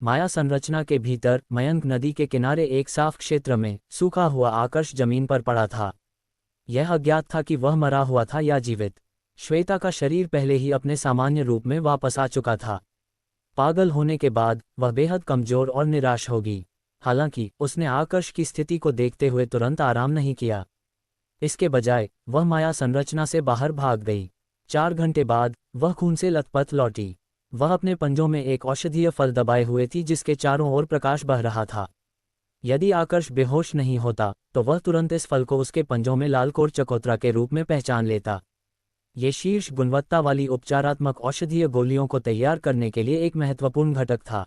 माया संरचना के भीतर मयंक नदी के किनारे एक साफ क्षेत्र में सूखा हुआ आकर्ष जमीन पर पड़ा था। यह अज्ञात था कि वह मरा हुआ था या जीवित। श्वेता का शरीर पहले ही अपने सामान्य रूप में वापस आ चुका था। पागल होने के बाद वह बेहद कमजोर और निराश होगी। हालांकि उसने आकर्ष की स्थिति को देखते हुए तुरंत आराम नहीं किया। इसके बजाय वह माया संरचना से बाहर भाग गई। 4 घंटे बाद वह खून से लथपथ लौटी। वह अपने पंजों में एक औषधीय फल दबाए हुए थी जिसके चारों ओर प्रकाश बह रहा था। यदि आकर्ष बेहोश नहीं होता तो वह तुरंत इस फल को उसके पंजों में लाल कोर चकोतरा के रूप में पहचान लेता। ये शीर्ष गुणवत्ता वाली उपचारात्मक औषधीय गोलियों को तैयार करने के लिए एक महत्वपूर्ण घटक था।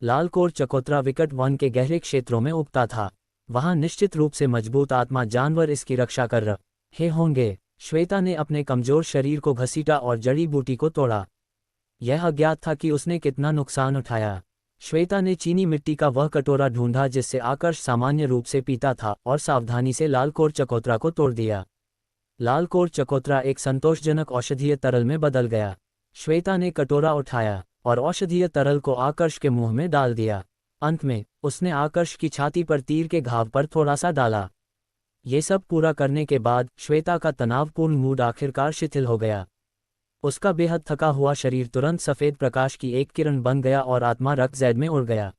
लाल कोर चकोतरा विकट वन के गहरे क्षेत्रों में उगता था। वहां निश्चित रूप से मजबूत आत्मा जानवर इसकी रक्षा कर रहे होंगे। श्वेता ने अपने कमजोर शरीर को घसीटा और जड़ी बूटी को तोड़ा। यह अज्ञात था कि उसने कितना नुकसान उठाया। श्वेता ने चीनी मिट्टी का वह कटोरा ढूंढा जिससे आकर्ष सामान्य रूप से पीता था और सावधानी से लाल कोर चकोतरा को तोड़ दिया। लाल कोर चकोतरा एक संतोषजनक औषधीय तरल में बदल गया। श्वेता ने कटोरा उठाया और औषधीय तरल को आकर्ष के मुंह में डाल दिया। अंत में उसने आकर्ष की छाती पर तीर के घाव पर थोड़ा सा डाला। ये सब पूरा करने के बाद श्वेता का तनावपूर्ण मूड आखिरकार शिथिल हो गया। उसका बेहद थका हुआ शरीर तुरंत सफेद प्रकाश की एक किरण बन गया और आत्मा रक्त में उड़ गया।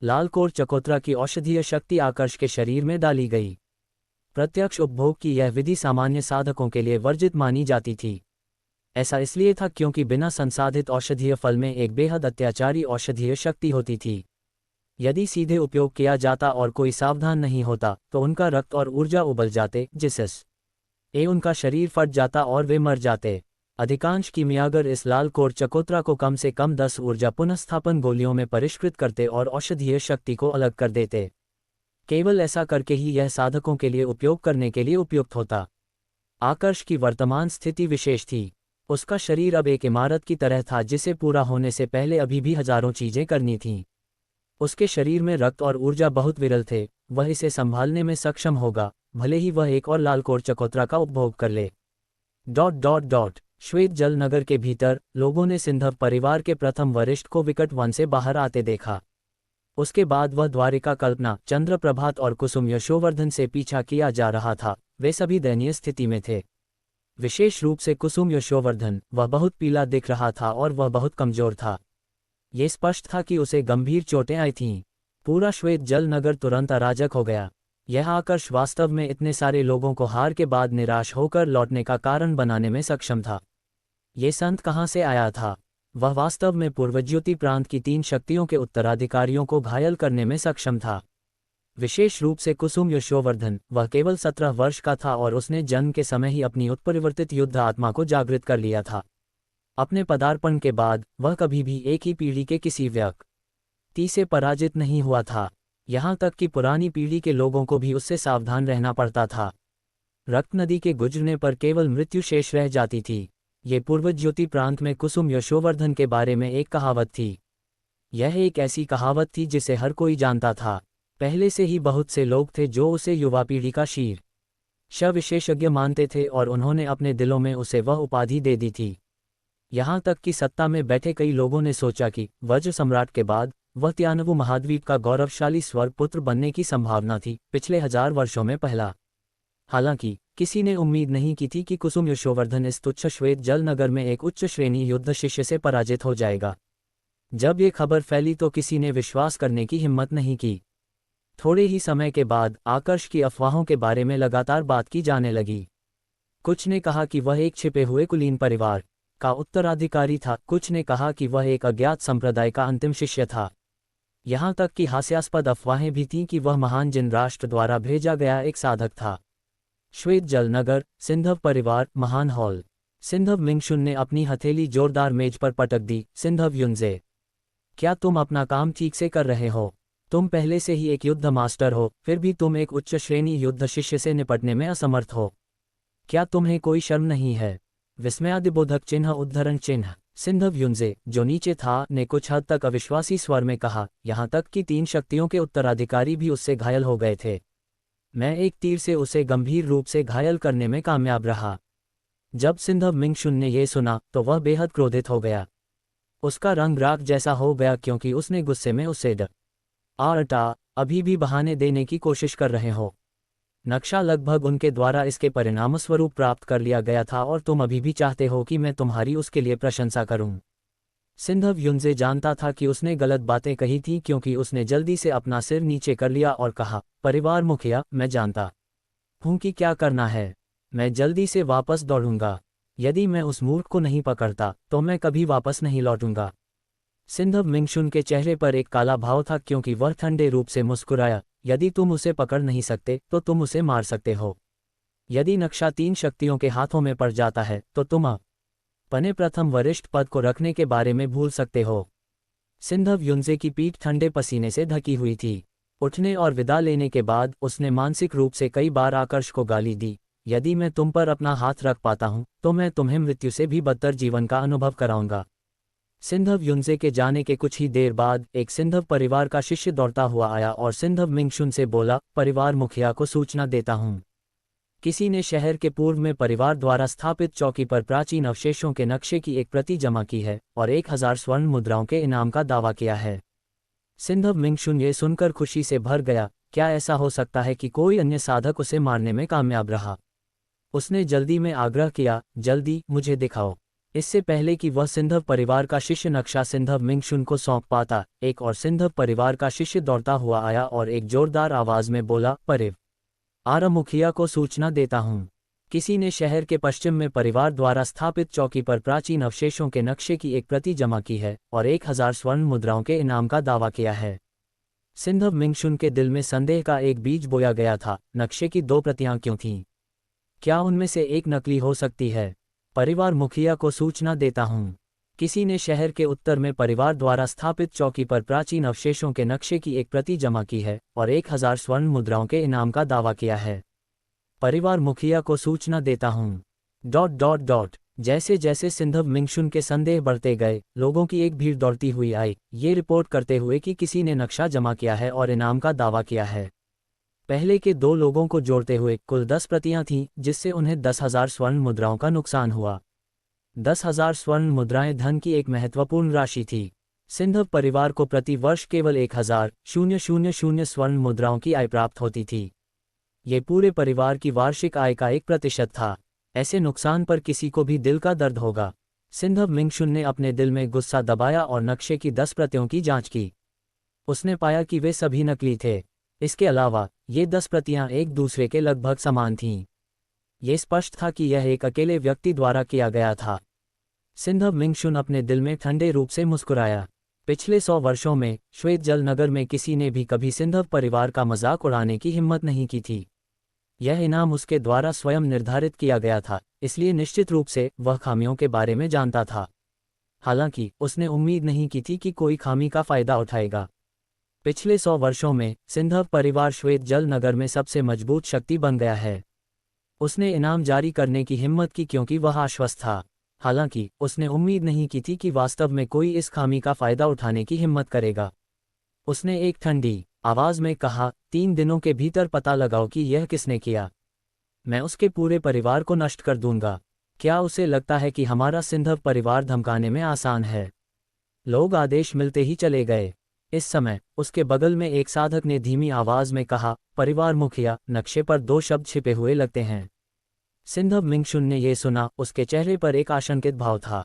लाल कोर चकोतरा की औषधीय शक्ति आकर्ष के शरीर में डाली गई। प्रत्यक्ष उपभोग की यह विधि सामान्य साधकों के लिए वर्जित मानी जाती थी। ऐसा इसलिए था क्योंकि बिना संसाधित औषधीय फल में एक बेहद अत्याचारी औषधीय शक्ति होती थी। यदि सीधे उपयोग किया जाता और कोई सावधान नहीं होता तो उनका रक्त और ऊर्जा उबल जाते, जिससे उनका शरीर फट जाता और वे मर जाते। अधिकांश कीमियागर इस लाल कोर चकोतरा को कम से कम 10 ऊर्जा पुनर्स्थापन गोलियों में परिष्कृत करते और औषधीय शक्ति को अलग कर देते। केवल ऐसा करके ही यह साधकों के लिए उपयोग करने के लिए उपयुक्त होता। आकर्ष की वर्तमान स्थिति विशेष थी। उसका शरीर अब एक इमारत की तरह था जिसे पूरा होने से पहले अभी भी हजारों चीजें करनी थीं। उसके शरीर में रक्त और ऊर्जा बहुत विरल थे। वह इसे संभालने में सक्षम होगा, भले ही वह एक और लाल कोर चकोतरा का उपभोग कर ले। श्वेत जल नगर के भीतर लोगों ने सिंधव परिवार के प्रथम वरिष्ठ को विकट वन से बाहर आते देखा। उसके बाद वह द्वारिका, कल्पना, चंद्रप्रभात और कुसुम यशोवर्धन से पीछा किया जा रहा था। वे सभी दयनीय स्थिति में थे। विशेष रूप से कुसुम यशोवर्धन, वह बहुत पीला दिख रहा था और वह बहुत कमजोर था। ये स्पष्ट था कि उसे गंभीर चोटें आई थीं। पूरा श्वेत जल नगर तुरंत अराजक हो गया। यह आकर्ष वास्तव में इतने सारे लोगों को हार के बाद निराश होकर लौटने का कारण बनाने में सक्षम था। ये संत कहाँ से आया था? वह वास्तव में पूर्वज्योति प्रांत की 3 शक्तियों के उत्तराधिकारियों को घायल करने में सक्षम था। विशेष रूप से कुसुम यशोवर्धन, वह केवल 17 वर्ष का था और उसने जन्म के समय ही अपनी उत्परिवर्तित युद्ध आत्मा को जागृत कर लिया था। अपने पदार्पण के बाद वह कभी भी एक ही पीढ़ी के किसी व्यक्ति से पराजित नहीं हुआ था। यहाँ तक कि पुरानी पीढ़ी के लोगों को भी उससे सावधान रहना पड़ता था। रक्त नदी के गुजरने पर केवल मृत्यु शेष रह जाती थी। ये पूर्वज्योति प्रांत में कुसुम यशोवर्धन के बारे में एक कहावत थी। यह एक ऐसी कहावत थी जिसे हर कोई जानता था। पहले से ही बहुत से लोग थे जो उसे युवा पीढ़ी का शीर्ष विशेषज्ञ मानते थे और उन्होंने अपने दिलों में उसे वह उपाधि दे दी थी। यहाँ तक कि सत्ता में बैठे कई लोगों ने सोचा कि वज्र सम्राट के बाद वह त्यानवु महाद्वीप का गौरवशाली स्वर्ग पुत्र बनने की संभावना थी, पिछले 1000 वर्षों में पहला। हालांकि किसी ने उम्मीद नहीं की थी कि कुसुम यशोवर्धन इस तुच्छ श्वेत जल नगर में एक उच्च श्रेणी युद्ध शिष्य से पराजित हो जाएगा। जब ये खबर फैली तो किसी ने विश्वास करने की हिम्मत नहीं की। थोड़े ही समय के बाद आकर्ष की अफवाहों के बारे में लगातार बात की जाने लगी। कुछ ने कहा कि वह एक छिपे हुए कुलीन परिवार का उत्तराधिकारी था, कुछ ने कहा कि वह एक अज्ञात संप्रदाय का अंतिम शिष्य था। यहाँ तक कि हास्यास्पद अफवाहें भी थीं कि वह महान जिन राष्ट्र द्वारा भेजा गया एक साधक था। श्वेत जल नगर, सिंधव परिवार, महान हॉल। सिंधव मिंगशुन ने अपनी हथेली जोरदार मेज पर पटक दी। सिंधव युनजे, क्या तुम अपना काम ठीक से कर रहे हो? तुम पहले से ही एक युद्ध मास्टर हो, फिर भी तुम एक उच्च श्रेणी युद्ध शिष्य से निपटने में असमर्थ हो। क्या तुम्हें कोई शर्म नहीं है? विस्मयादिबोधक चिन्ह, उद्धरण चिन्ह। सिंधव युनजे, जो नीचे था, ने कुछ हद तक अविश्वासी स्वर में कहा, यहाँ तक कि 3 शक्तियों के उत्तराधिकारी भी उससे घायल हो गए थे। मैं एक तीर से उसे गंभीर रूप से घायल करने में कामयाब रहा। जब सिंधव मिंगशुन ने यह सुना तो वह बेहद क्रोधित हो गया। उसका रंग राख जैसा हो गया क्योंकि उसने गुस्से में उसे डटा अभी भी बहाने देने की कोशिश कर रहे हो। नक्शा लगभग उनके द्वारा इसके परिणामस्वरूप प्राप्त कर लिया गया था और तुम अभी भी चाहते हो कि मैं तुम्हारी उसके लिए प्रशंसा करूं। सिंधव युनजे जानता था कि उसने गलत बातें कही थी क्योंकि उसने जल्दी से अपना सिर नीचे कर लिया और कहा, परिवार मुखिया, मैं जानता हूं कि क्या करना है। मैं जल्दी से वापस दौड़ूंगा। यदि मैं उस मूर्ख को नहीं पकड़ता तो मैं कभी वापस नहीं लौटूंगा। सिंधव मिंगशुन के चेहरे पर एक काला भाव था क्योंकि वह ठंडे रूप से मुस्कुराया, यदि तुम उसे पकड़ नहीं सकते तो तुम उसे मार सकते हो। यदि नक्शा 3 शक्तियों के हाथों में पड़ जाता है तो तुम अपने प्रथम वरिष्ठ पद को रखने के बारे में भूल सकते हो। सिंधव युनजे की पीठ ठंडे पसीने से ढकी हुई थी। उठने और विदा लेने के बाद उसने मानसिक रूप से कई बार आकर्ष को गाली दी, यदि मैं तुम पर अपना हाथ रख पाता हूं तो मैं तुम्हें मृत्यु से भी बदतर जीवन का अनुभव कराऊंगा। सिंधव युनजे के जाने के कुछ ही देर बाद एक सिंधव परिवार का शिष्य दौड़ता हुआ आया और सिंधव मिंगशुन से बोला, परिवार मुखिया को सूचना देता हूं। किसी ने शहर के पूर्व में परिवार द्वारा स्थापित चौकी पर प्राचीन अवशेषों के नक्शे की एक प्रति जमा की है और 1000 स्वर्ण मुद्राओं के इनाम का दावा किया है। सिंधव मिंगशुन ये सुनकर खुशी से भर गया। क्या ऐसा हो सकता है कि कोई अन्य साधक उसे मारने में कामयाब रहा? उसने जल्दी में आग्रह किया, जल्दी मुझे दिखाओ। इससे पहले कि वह सिंधव परिवार का शिष्य नक्शा सिंधव मिंगशुन को सौंप पाता, एक और सिंधव परिवार का शिष्य दौड़ता हुआ आया और एक जोरदार आवाज में बोला, परिवार मुखिया को सूचना देता हूं। किसी ने शहर के पश्चिम में परिवार द्वारा स्थापित चौकी पर प्राचीन अवशेषों के नक्शे की एक प्रति जमा की है और 1000 स्वर्ण मुद्राओं के इनाम का दावा किया है। सिंधव मिंगशुन के दिल में संदेह का एक बीज बोया गया था। नक्शे की 2 प्रतियां क्यों थीं? क्या उनमें से एक नकली हो सकती है? परिवार मुखिया को सूचना देता हूं। किसी ने शहर के उत्तर में परिवार द्वारा स्थापित चौकी पर प्राचीन अवशेषों के नक्शे की एक प्रति जमा की है और 1000 स्वर्ण मुद्राओं के इनाम का दावा किया है। परिवार मुखिया को सूचना देता हूं। जैसे जैसे सिंधव मिंगशुन के संदेह बढ़ते गए, लोगों की एक भीड़ दौड़ती हुई आई, ये रिपोर्ट करते हुए कि किसी ने नक्शा जमा किया है और इनाम का दावा किया है। पहले के 2 लोगों को जोड़ते हुए कुल 10 प्रतियां थीं, जिससे उन्हें 10,000 स्वर्ण मुद्राओं का नुकसान हुआ। 10,000 स्वर्ण मुद्राएं धन की एक महत्वपूर्ण राशि थी। सिंधव परिवार को प्रति वर्ष केवल 1000 स्वर्ण मुद्राओं की आय प्राप्त होती थी। ये पूरे परिवार की वार्षिक आय का 1% था। ऐसे नुकसान पर किसी को भी दिल का दर्द होगा। सिंधव मिंगशुन ने अपने दिल में गुस्सा दबाया और नक्शे की 10 प्रतियों की जांच की। उसने पाया कि वे सभी नकली थे। इसके अलावा ये 10 प्रतियां एक दूसरे के लगभग समान थीं। ये स्पष्ट था कि यह एक अकेले व्यक्ति द्वारा किया गया था। सिंधव मिंगशुन अपने दिल में ठंडे रूप से मुस्कुराया। पिछले 100 वर्षों में श्वेत जल नगर में किसी ने भी कभी सिंधव परिवार का मजाक उड़ाने की हिम्मत नहीं की थी। यह इनाम उसके द्वारा स्वयं निर्धारित किया गया था, इसलिए निश्चित रूप से वह खामियों के बारे में जानता था। हालांकि उसने उम्मीद नहीं की थी कि कोई खामी का फायदा उठाएगा। पिछले 100 वर्षों में सिंधव परिवार श्वेत जल नगर में सबसे मजबूत शक्ति बन गया है। उसने इनाम जारी करने की हिम्मत की क्योंकि वह आश्वस्त था। हालांकि उसने उम्मीद नहीं की थी कि वास्तव में कोई इस खामी का फायदा उठाने की हिम्मत करेगा। उसने एक ठंडी आवाज में कहा, 3 दिनों के भीतर पता लगाओ कि यह किसने किया। मैं उसके पूरे परिवार को नष्ट कर दूंगा। क्या उसे लगता है कि हमारा सिंधव परिवार धमकाने में आसान है? लोग आदेश मिलते ही चले गए। इस समय उसके बगल में एक साधक ने धीमी आवाज में कहा, परिवार मुखिया, नक्शे पर 2 शब्द छिपे हुए लगते हैं। सिंधव मिंगशुन ने यह सुना। उसके चेहरे पर एक आशंकित भाव था।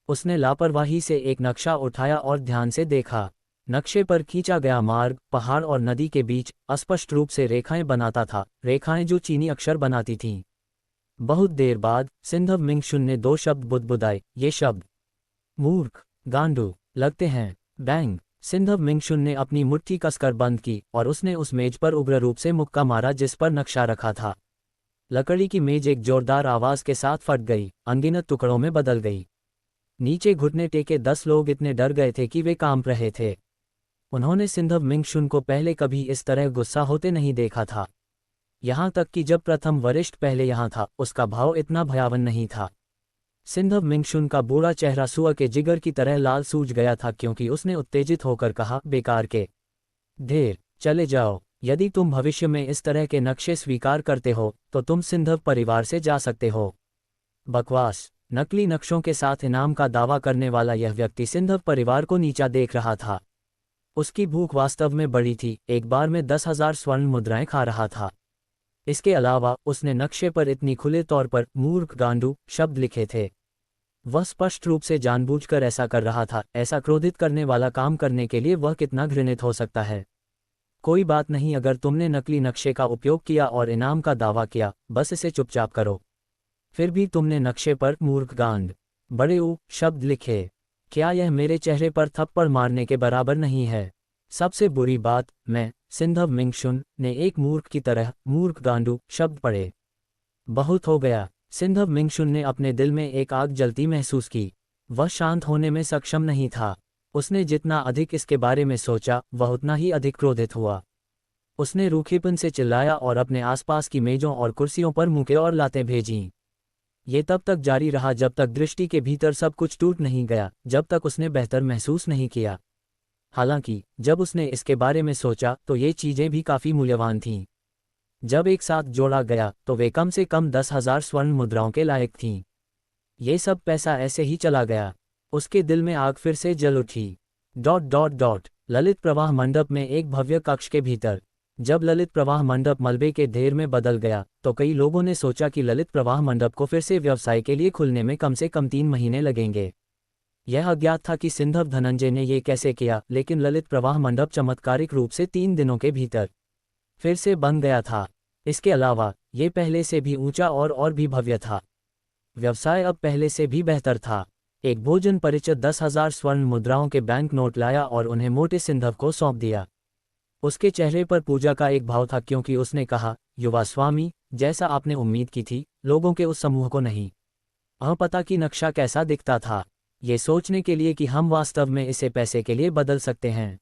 उसने लापरवाही से एक नक्शा उठाया और ध्यान से देखा। नक्शे पर खींचा गया मार्ग पहाड़ और नदी के बीच अस्पष्ट रूप से रेखाएं बनाता था, रेखाएं जो चीनी अक्षर बनाती थीं। बहुत देर बाद सिंधव मिंगशुन ने 2 शब्द बुदबुदाए। ये शब्द मूर्ख, गांडू लगते हैं। बैंग। सिंधव मिंगशुन ने अपनी मुट्ठी कसकर बंद की और उसने उस मेज पर उग्र रूप से मुक्का मारा जिस पर नक्शा रखा था। लकड़ी की मेज एक जोरदार आवाज के साथ फट गई, अनगिनत टुकड़ों में बदल गई। नीचे घुटने टेके 10 लोग इतने डर गए थे कि वे कांप रहे थे। उन्होंने सिंधव मिंगशुन को पहले कभी इस तरह गुस्सा होते नहीं देखा था। यहां तक कि जब प्रथम वरिष्ठ पहले यहां था, उसका भाव इतना भयावन नहीं था। सिंधव मिंगशुन का बूढ़ा चेहरा सुअर के जिगर की तरह लाल सूज गया था क्योंकि उसने उत्तेजित होकर कहा, बेकार के ढेर, चले जाओ। यदि तुम भविष्य में इस तरह के नक्शे स्वीकार करते हो तो तुम सिंधव परिवार से जा सकते हो। बकवास। नकली नक्शों के साथ इनाम का दावा करने वाला यह व्यक्ति सिंधव परिवार को नीचा देख रहा था। उसकी भूख वास्तव में बड़ी थी, एक बार में 10,000 स्वर्ण मुद्राएं खा रहा था। इसके अलावा उसने नक्शे पर इतनी खुले तौर पर मूर्ख गांडू शब्द लिखे थे। वह स्पष्ट रूप से जानबूझकर ऐसा कर रहा था। ऐसा क्रोधित करने वाला काम करने के लिए वह कितना घृणित हो सकता है। कोई बात नहीं, अगर तुमने नकली नक्शे का उपयोग किया और इनाम का दावा किया, बस इसे चुपचाप करो। फिर भी तुमने नक्शे पर मूर्ख गांड बड़े ऊ शब्द लिखे। क्या यह मेरे चेहरे पर थप्पड़ मारने के बराबर नहीं है? सबसे बुरी बात, मैं सिंधव मिंगशुन ने एक मूर्ख की तरह मूर्ख गांडू शब्द पढ़े। बहुत हो गया। सिंधव मिंगशुन ने अपने दिल में एक आग जलती महसूस की। वह शांत होने में सक्षम नहीं था। उसने जितना अधिक इसके बारे में सोचा, वह उतना ही अधिक क्रोधित हुआ। उसने रूखेपन से चिल्लाया और अपने आसपास की मेजों और कुर्सियों पर मुक्के और लातें भेजीं। ये तब तक जारी रहा जब तक दृष्टि के भीतर सब कुछ टूट नहीं गया, जब तक उसने बेहतर महसूस नहीं किया। हालांकि जब उसने इसके बारे में सोचा तो ये चीजें भी काफी मूल्यवान थीं। जब एक साथ जोड़ा गया तो वे कम से कम 10,000 स्वर्ण मुद्राओं के लायक थीं। ये सब पैसा ऐसे ही चला गया। उसके दिल में आग फिर से जल उठी। ललित प्रवाह मंडप में एक भव्य कक्ष के भीतर। जब ललित प्रवाह मंडप मलबे के ढेर में बदल गया तो कई लोगों ने सोचा कि ललित प्रवाह मंडप को फिर से व्यवसाय के लिए खुलने में कम से कम 3 महीने लगेंगे। यह अज्ञात था कि सिंधव धनंजय ने ये कैसे किया, लेकिन ललित प्रवाह मंडप चमत्कारिक रूप से 3 दिनों के भीतर फिर से बन गया था। इसके अलावा ये पहले से भी ऊंचा और भी भव्य था। व्यवसाय अब पहले से भी बेहतर था। एक भोजन परिचित 10,000 स्वर्ण मुद्राओं के बैंक नोट लाया और उन्हें मोटे सिंधव को सौंप दिया। उसके चेहरे पर पूजा का एक भाव था, क्योंकि उसने कहा, युवा स्वामी, जैसा आपने उम्मीद की थी, लोगों के उस समूह को नहीं पता कि नक्शा कैसा दिखता था, ये सोचने के लिए कि हम वास्तव में इसे पैसे के लिए बदल सकते हैं।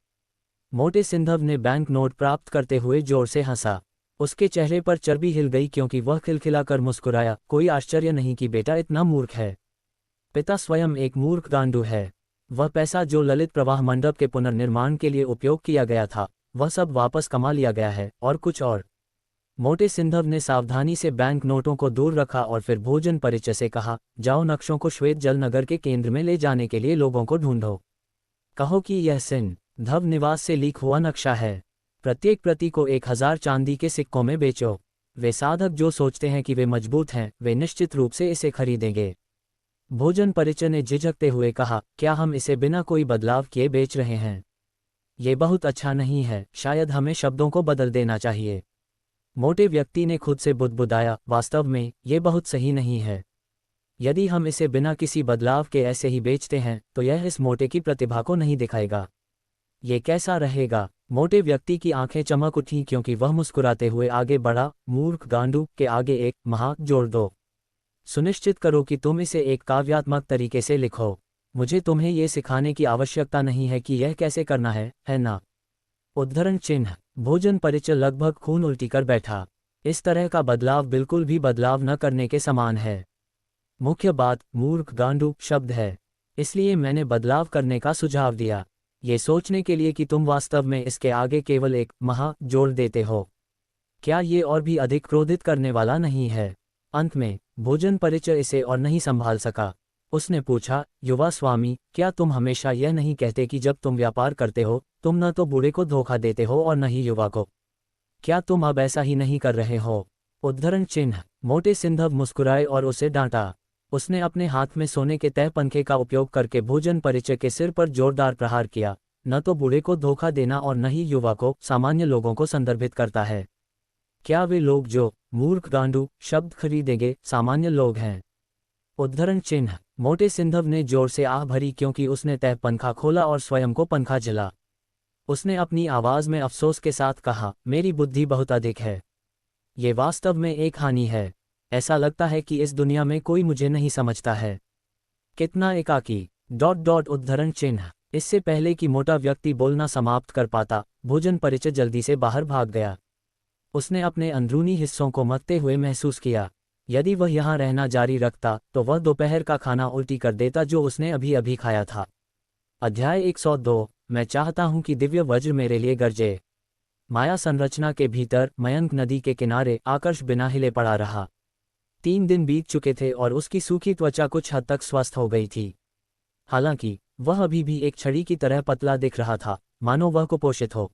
मोटे सिंधव ने बैंक नोट प्राप्त करते हुए जोर से हंसा। उसके चेहरे पर चर्बी हिल गई क्योंकि वह खिलखिलाकर मुस्कुराया। कोई आश्चर्य नहीं कि बेटा इतना मूर्ख है। पिता स्वयं एक मूर्ख गांडू है। वह पैसा जो ललित प्रवाह मंडप के पुनर्निर्माण के लिए उपयोग किया गया था, वह सब वापस कमा लिया गया है, और कुछ और। मोटे सिंधव ने सावधानी से बैंक नोटों को दूर रखा और फिर भोजन परिचय से कहा, जाओ नक्शों को श्वेत जल नगर के केंद्र में ले जाने के लिए लोगों को ढूंढो। कहो कि यह सिंधव निवास से लीक हुआ नक्शा है। प्रत्येक प्रति को 1,000 चांदी के सिक्कों में बेचो। वे साधक जो सोचते हैं कि वे मजबूत हैं, वे निश्चित रूप से इसे खरीदेंगे। भोजन परिचय ने झिझकते हुए कहा, क्या हम इसे बिना कोई बदलाव किए बेच रहे हैं? ये बहुत अच्छा नहीं है, शायद हमें शब्दों को बदल देना चाहिए। मोटे व्यक्ति ने खुद से बुदबुदाया, वास्तव में ये बहुत सही नहीं है। यदि हम इसे बिना किसी बदलाव के ऐसे ही बेचते हैं तो यह इस मोटे की प्रतिभा को नहीं दिखाएगा। ये कैसा रहेगा? मोटे व्यक्ति की आंखें चमक उठीं क्योंकि वह मुस्कुराते हुए आगे बढ़ा, मूर्ख गांडू के आगे एक महा जोड़ दो। सुनिश्चित करो कि तुम इसे एक काव्यात्मक तरीके से लिखो। मुझे तुम्हें यह सिखाने की आवश्यकता नहीं है कि यह कैसे करना है ना? उद्धरण चिन्ह। भोजन परिचय लगभग खून उल्टी कर बैठा। इस तरह का बदलाव बिल्कुल भी बदलाव न करने के समान है। मुख्य बात मूर्ख गांडू शब्द है, इसलिए मैंने बदलाव करने का सुझाव दिया, ये सोचने के लिए कि तुम वास्तव में इसके आगे केवल एक महा जोड़ देते हो। क्या ये और भी अधिक क्रोधित करने वाला नहीं है? अंत में भोजन परिचय इसे और नहीं संभाल सका। उसने पूछा, युवा स्वामी, क्या तुम हमेशा यह नहीं कहते कि जब तुम व्यापार करते हो तुम न तो बूढ़े को धोखा देते हो और न ही युवा को? क्या तुम अब ऐसा ही नहीं कर रहे हो? उद्धरण चिन्ह। मोटे सिंधव मुस्कुराए और उसे डांटा। उसने अपने हाथ में सोने के तह पंखे का उपयोग करके भोजन परिचय के सिर पर जोरदार प्रहार किया। न तो बूढ़े को धोखा देना और न ही युवा को, सामान्य लोगों को संदर्भित करता है। क्या वे लोग जो मूर्ख गांडू शब्द खरीदेंगे सामान्य लोग हैं? उद्धरण चिन्ह। मोटे सिंधव ने जोर से आह भरी क्योंकि उसने तह पंखा खोला और स्वयं को पंखा जला। उसने अपनी आवाज में अफसोस के साथ कहा, मेरी बुद्धि बहुत अधिक है। ये वास्तव में एक हानि है। ऐसा लगता है कि इस दुनिया में कोई मुझे नहीं समझता है। कितना एकाकी। उद्धरण चिन्ह। इससे पहले कि मोटा व्यक्ति बोलना समाप्त कर पाता, भोजन परिचय जल्दी से बाहर भाग गया। उसने अपने अंदरूनी हिस्सों को मथते हुए महसूस किया। यदि वह यहाँ रहना जारी रखता तो वह दोपहर का खाना उल्टी कर देता जो उसने अभी अभी खाया था। अध्याय 102। मैं चाहता हूँ कि दिव्य वज्र मेरे लिए गरजे। माया संरचना के भीतर मयंक नदी के किनारे आकर्ष बिना हिले पड़ा रहा। 3 दिन बीत चुके थे और उसकी सूखी त्वचा कुछ हद तक स्वस्थ हो गई थी। हालांकि वह अभी भी एक छड़ी की तरह पतला दिख रहा था, मानो वह कुपोषित हो।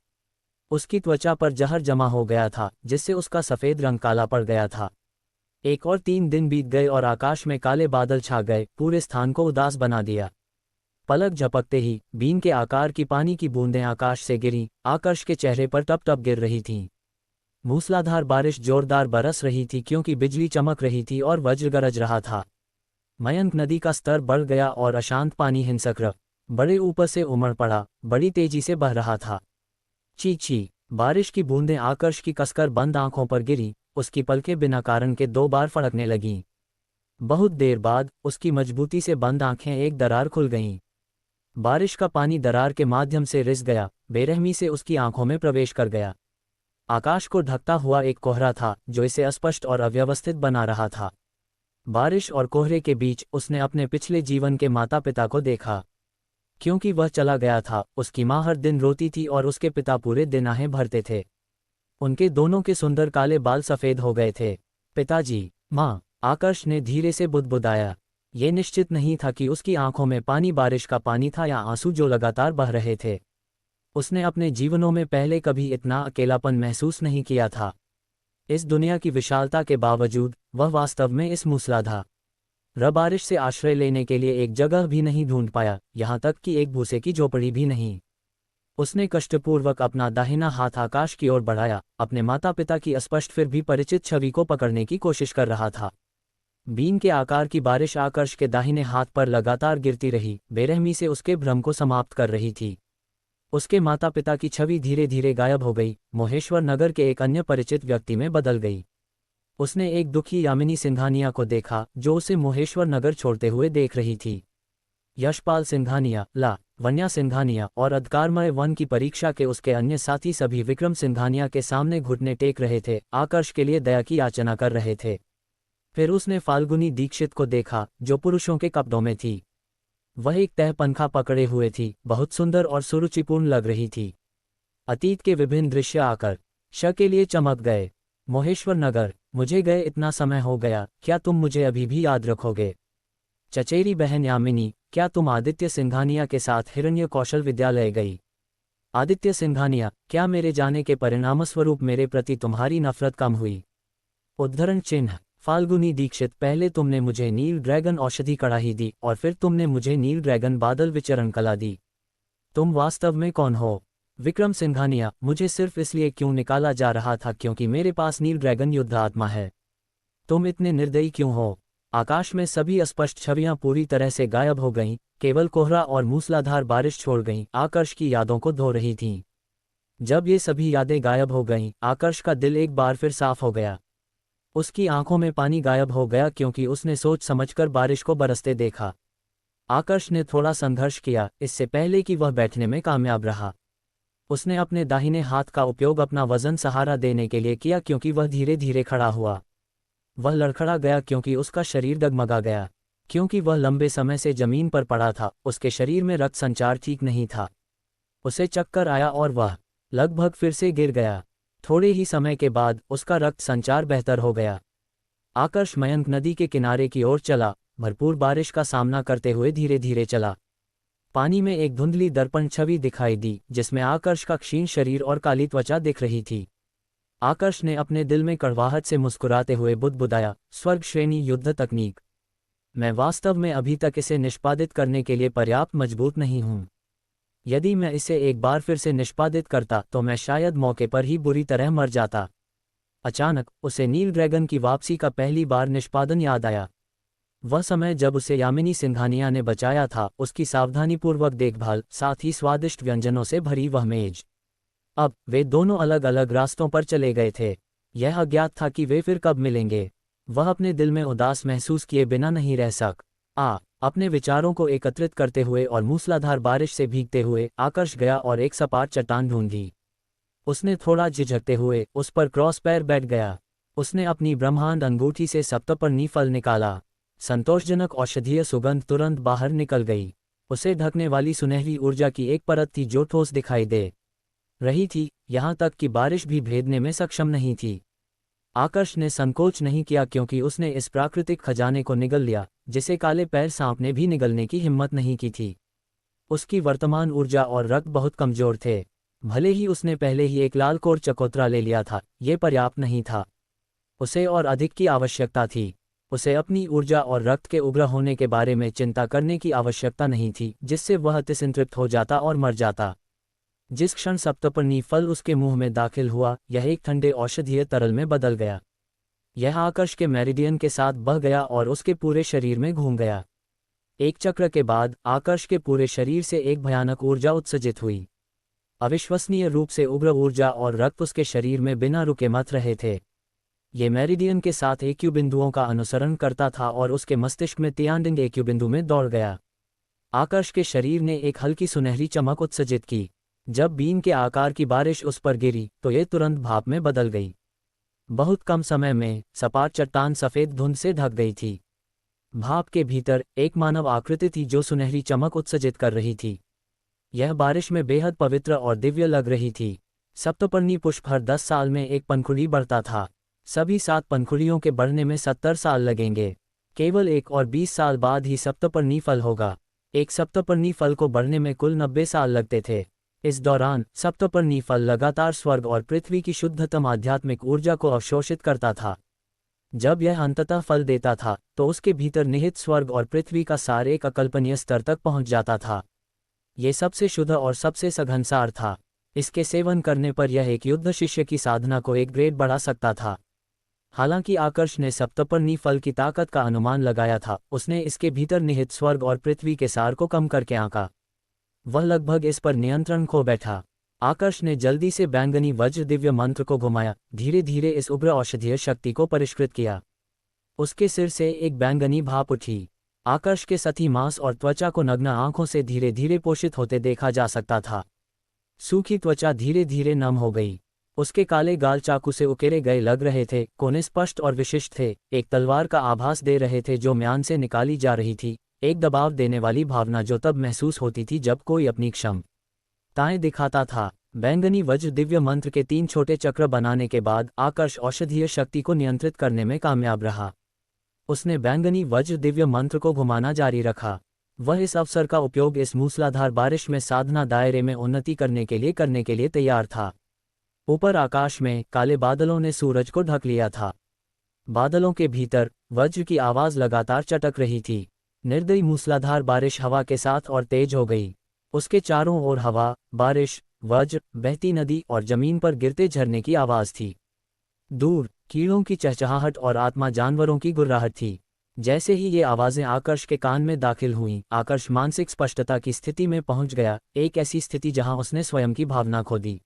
उसकी त्वचा पर जहर जमा हो गया था, जिससे उसका सफ़ेद रंग काला पड़ गया था। एक और 3 दिन बीत गए और आकाश में काले बादल छा गए, पूरे स्थान को उदास बना दिया। पलक झपकते ही बीन के आकार की पानी की बूंदें आकाश से गिरीं, आकर्ष के चेहरे पर टप टप गिर रही थीं। मूसलाधार बारिश जोरदार बरस रही थी क्योंकि बिजली चमक रही थी और वज्र गरज रहा था। मयंक नदी का स्तर बढ़ गया और अशांत पानी हिंसक बड़े ऊपर से उमड़ पड़ा, बड़ी तेजी से बह रहा था। ची ची, बारिश की बूंदें आकर्ष की कसकर बंद आंखों पर गिरी, उसकी पलकें बिना कारण के 2 बार फड़कने लगीं। बहुत देर बाद उसकी मजबूती से बंद आंखें एक दरार खुल गईं। बारिश का पानी दरार के माध्यम से रिस गया, बेरहमी से उसकी आंखों में प्रवेश कर गया। आकाश को ढकता हुआ एक कोहरा था जो इसे अस्पष्ट और अव्यवस्थित बना रहा था। बारिश और कोहरे के बीच उसने अपने पिछले जीवन के माता पिता को देखा। क्योंकि वह चला गया था, उसकी माँ हर दिन रोती थी और उसके पिता पूरे दिन आहें भरते थे। उनके दोनों के सुंदर काले बाल सफ़ेद हो गए थे। पिताजी, माँ, आकर्ष ने धीरे से बुदबुदाया। ये निश्चित नहीं था कि उसकी आंखों में पानी बारिश का पानी था या आंसू जो लगातार बह रहे थे। उसने अपने जीवनों में पहले कभी इतना अकेलापन महसूस नहीं किया था। इस दुनिया की विशालता के बावजूद वह वास्तव में इस मूसलाधार बारिश से आश्रय लेने के लिए एक जगह भी नहीं ढूंढ पाया, यहाँ तक कि एक भूसे की झोपड़ी भी नहीं। उसने कष्टपूर्वक अपना दाहिना हाथ आकाश की ओर बढ़ाया, अपने माता पिता की अस्पष्ट फिर भी परिचित छवि को पकड़ने की कोशिश कर रहा था। बीन के आकार की बारिश आकर्ष के दाहिने हाथ पर लगातार गिरती रही, बेरहमी से उसके भ्रम को समाप्त कर रही थी। उसके माता पिता की छवि धीरे धीरे गायब हो गई, मोहेश्वर नगर के एक अन्य परिचित व्यक्ति में बदल गई। उसने एक दुखी यामिनी सिंघानिया को देखा जो उसे मोहेश्वर नगर छोड़ते हुए देख रही थी। यशपाल सिंघानिया, वन्या सिंघानिया और अधिकारमय वन की परीक्षा के उसके अन्य साथी सभी विक्रम सिंघानिया के सामने घुटने टेक रहे थे, आकर्ष के लिए दया की याचना कर रहे थे। फिर उसने फाल्गुनी दीक्षित को देखा जो पुरुषों के कपड़ों में थी। वह एक तहपंखा पकड़े हुए थी, बहुत सुंदर और सुरुचिपूर्ण लग रही थी। अतीत के विभिन्न दृश्य आकर्ष के लिए चमक गए। मोहेश्वर नगर, मुझे गए इतना समय हो गया, क्या तुम मुझे अभी भी याद रखोगे? चचेरी बहन यामिनी, क्या तुम आदित्य सिंघानिया के साथ हिरण्य कौशल विद्यालय गई? आदित्य सिंघानिया, क्या मेरे जाने के परिणामस्वरूप मेरे प्रति तुम्हारी नफरत कम हुई? उद्धरण चिन्ह। फाल्गुनी दीक्षित, पहले तुमने मुझे नील ड्रैगन औषधि कड़ाही दी और फिर तुमने मुझे नील ड्रैगन बादल विचरण कला दी। तुम वास्तव में कौन हो? विक्रम सिंघानिया, मुझे सिर्फ इसलिए क्यों निकाला जा रहा था क्योंकि मेरे पास नील ड्रैगन युद्ध आत्मा है। तुम इतने निर्दयी क्यों हो? आकाश में सभी अस्पष्ट छवियां पूरी तरह से गायब हो गईं, केवल कोहरा और मूसलाधार बारिश छोड़ गईं, आकर्ष की यादों को धो रही थीं। जब ये सभी यादें गायब हो गईं, आकर्ष का दिल एक बार फिर साफ हो गया। उसकी आंखों में पानी गायब हो गया क्योंकि उसने सोच समझकर बारिश को बरसते देखा। आकर्ष ने थोड़ा संघर्ष किया, इससे पहले कि वह बैठने में कामयाब रहा। उसने अपने दाहिने हाथ का उपयोग अपना वजन सहारा देने के लिए किया क्योंकि वह धीरे धीरे खड़ा हुआ। वह लड़खड़ा गया क्योंकि उसका शरीर डगमगा गया। क्योंकि वह लंबे समय से जमीन पर पड़ा था, उसके शरीर में रक्त संचार ठीक नहीं था। उसे चक्कर आया और वह लगभग फिर से गिर गया। थोड़े ही समय के बाद उसका रक्त संचार बेहतर हो गया। आकर्ष मयंक नदी के किनारे की ओर चला, भरपूर बारिश का सामना करते हुए धीरे धीरे चला। पानी में एक धुंधली दर्पण छवि दिखाई दी जिसमें आकर्ष का क्षीण शरीर और काली त्वचा दिख रही थी। आकर्ष ने अपने दिल में कड़वाहट से मुस्कुराते हुए बुदबुदाया, स्वर्ग श्रेणी युद्ध तकनीक। मैं वास्तव में अभी तक इसे निष्पादित करने के लिए पर्याप्त मजबूत नहीं हूँ। यदि मैं इसे एक बार फिर से निष्पादित करता तो मैं शायद मौके पर ही बुरी तरह मर जाता। अचानक उसे नील ड्रैगन की वापसी का पहली बार निष्पादन याद आया। वह समय जब उसे यामिनी सिंघानिया ने बचाया था, उसकी सावधानीपूर्वक देखभाल, साथ ही स्वादिष्ट व्यंजनों से भरी वह मेज। अब वे दोनों अलग अलग रास्तों पर चले गए थे। यह अज्ञात था कि वे फिर कब मिलेंगे। वह अपने दिल में उदास महसूस किए बिना नहीं रह अपने विचारों को एकत्रित करते हुए और मूसलाधार बारिश से भीगते हुए आकर्ष गया और एक सपाट चट्टान ढूंढी। उसने थोड़ा झिझकते हुए उस पर क्रॉस पैर बैठ गया। उसने अपनी ब्रह्मांड अंगूठी से सप्तपर्णी फल निकाला। संतोषजनक औषधीय सुगंध तुरंत बाहर निकल गई। उसे ढकने वाली सुनहरी ऊर्जा की एक परत थी जो ठोस दिखाई दे रही थी, यहाँ तक कि बारिश भी भेदने में सक्षम नहीं थी। आकर्ष ने संकोच नहीं किया क्योंकि उसने इस प्राकृतिक खजाने को निगल लिया जिसे काले पैर सांप ने भी निगलने की हिम्मत नहीं की थी। उसकी वर्तमान ऊर्जा और रक्त बहुत कमजोर थे। भले ही उसने पहले ही एक लाल कोर चकोतरा ले लिया था, ये पर्याप्त नहीं था। उसे और अधिक की आवश्यकता थी। उसे अपनी ऊर्जा और रक्त के उग्र होने के बारे में चिंता करने की आवश्यकता नहीं थी, जिससे वह अतिसंतृप्त हो जाता और मर जाता। जिस क्षण सप्तपर्णी फल उसके मुंह में दाखिल हुआ, यह एक ठंडे औषधीय तरल में बदल गया। यह आकर्ष के मेरिडियन के साथ बह गया और उसके पूरे शरीर में घूम गया। एक चक्र के बाद आकर्ष के पूरे शरीर से एक भयानक ऊर्जा उत्सर्जित हुई। अविश्वसनीय रूप से उग्र ऊर्जा और रक्त उसके शरीर में बिना रुके मथ रहे थे। ये मेरिडियन के साथ एक्यू बिंदुओं का अनुसरण करता था और उसके मस्तिष्क में तियांडिंग एक्यू बिंदु में दौड़ गया। आकर्ष के शरीर ने एक हल्की सुनहरी चमक उत्सर्जित की। जब बीन के आकार की बारिश उस पर गिरी तो ये तुरंत भाप में बदल गई। बहुत कम समय में सपाट चट्टान सफेद धुंध से ढक गई थी। भाप के भीतर एक मानव आकृति थी जो सुनहरी चमक उत्सर्जित कर रही थी। यह बारिश में बेहद पवित्र और दिव्य लग रही थी। सप्तपर्णी पुष्प हर 10 साल में एक पंखुड़ी बढ़ता था। सभी 7 पंखुड़ियों के बढ़ने में 70 साल लगेंगे। केवल 1 और 20 साल बाद ही सप्तपर्णी फल होगा। एक सप्तपर्णी फल को बढ़ने में कुल 90 साल लगते थे। इस दौरान सप्तपर्णी फल लगातार स्वर्ग और पृथ्वी की शुद्धतम आध्यात्मिक ऊर्जा को अवशोषित करता था। जब यह अंततः फल देता था तो उसके भीतर निहित स्वर्ग और पृथ्वी का सार एक अकल्पनीय स्तर तक पहुंच जाता था। ये सबसे शुद्ध और सबसे सघन सार था। इसके सेवन करने पर यह एक युद्ध शिष्य की साधना को एक ग्रेड बढ़ा सकता था। हालांकि आकर्ष ने सप्तपर्णी फल की ताकत का अनुमान लगाया था, उसने इसके भीतर निहित स्वर्ग और पृथ्वी के सार को कम करके आंका। वह लगभग इस पर नियंत्रण खो बैठा। आकर्ष ने जल्दी से बैंगनी वज्र दिव्य मंत्र को घुमाया, धीरे धीरे इस उग्र औषधीय शक्ति को परिष्कृत किया। उसके सिर से एक बैंगनी भाप उठी। आकर्ष के सती मांस और त्वचा को नग्न आंखों से धीरे धीरे पोषित होते देखा जा सकता था। सूखी त्वचा धीरे धीरे नम हो गई। उसके काले गाल चाकू से उकेरे गए लग रहे थे, कोने स्पष्ट और विशिष्ट थे, एक तलवार का आभास दे रहे थे जो म्यान से निकाली जा रही थी, एक दबाव देने वाली भावना जो तब महसूस होती थी जब कोई अपनी क्षमताएं दिखाता था। बैंगनी वज्र दिव्य मंत्र के 3 छोटे चक्र बनाने के बाद आकर्ष औषधीय शक्ति को नियंत्रित करने में कामयाब रहा। उसने बैंगनी वज्र दिव्य मंत्र को घुमाना जारी रखा। वह इस अवसर का उपयोग इस मूसलाधार बारिश में साधना दायरे में उन्नति करने के लिए तैयार था। ऊपर आकाश में काले बादलों ने सूरज को ढक लिया था। बादलों के भीतर वज्र की आवाज लगातार चटक रही थी। निर्दयी मूसलाधार बारिश हवा के साथ और तेज हो गई। उसके चारों ओर हवा, बारिश, वज्र, बहती नदी और जमीन पर गिरते झरने की आवाज थी। दूर कीड़ों की चहचहाहट और आत्मा जानवरों की गुर्राहट थी। जैसे ही ये आवाजें आकर्ष के कान में दाखिल हुईं, आकर्ष मानसिक स्पष्टता की स्थिति में पहुंच गया, एक ऐसी स्थिति जहां उसने स्वयं की भावना खो दी।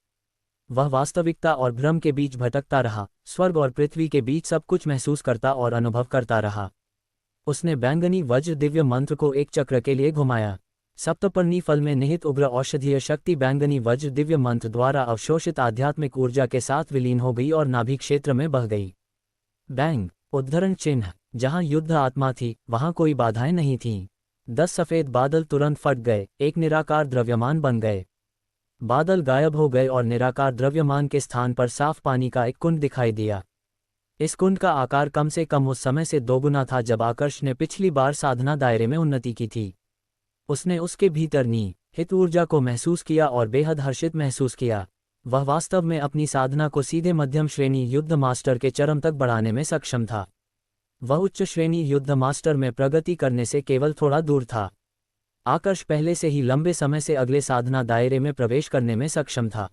वह वास्तविकता और भ्रम के बीच भटकता रहा, स्वर्ग और पृथ्वी के बीच सब कुछ महसूस करता और अनुभव करता रहा। उसने बैंगनी वज्र दिव्य मंत्र को एक चक्र के लिए घुमाया। सप्तपर्णी फल में निहित उग्र औषधीय शक्ति बैंगनी वज्र दिव्य मंत्र द्वारा अवशोषित आध्यात्मिक ऊर्जा के साथ विलीन हो गई और नाभि क्षेत्र में बह गई। बैंग उद्धरण चिन्ह। जहां युद्ध आत्मा थी वहां कोई बाधाएं नहीं थीं। 10 सफेद बादल तुरंत फट गए, एक निराकार द्रव्यमान बन गए। बादल गायब हो गए और निराकार द्रव्यमान के स्थान पर साफ पानी का एक कुंड दिखाई दिया। इस कुंड का आकार कम से कम उस समय से दोगुना था जब आकर्ष ने पिछली बार साधना दायरे में उन्नति की थी। उसने उसके भीतर निहित ऊर्जा को महसूस किया और बेहद हर्षित महसूस किया। वह वास्तव में अपनी साधना को सीधे मध्यम श्रेणी युद्ध मास्टर के चरम तक बढ़ाने में सक्षम था। वह उच्च श्रेणी युद्ध मास्टर में प्रगति करने से केवल थोड़ा दूर था। आकर्ष पहले से ही लंबे समय से अगले साधना दायरे में प्रवेश करने में सक्षम था।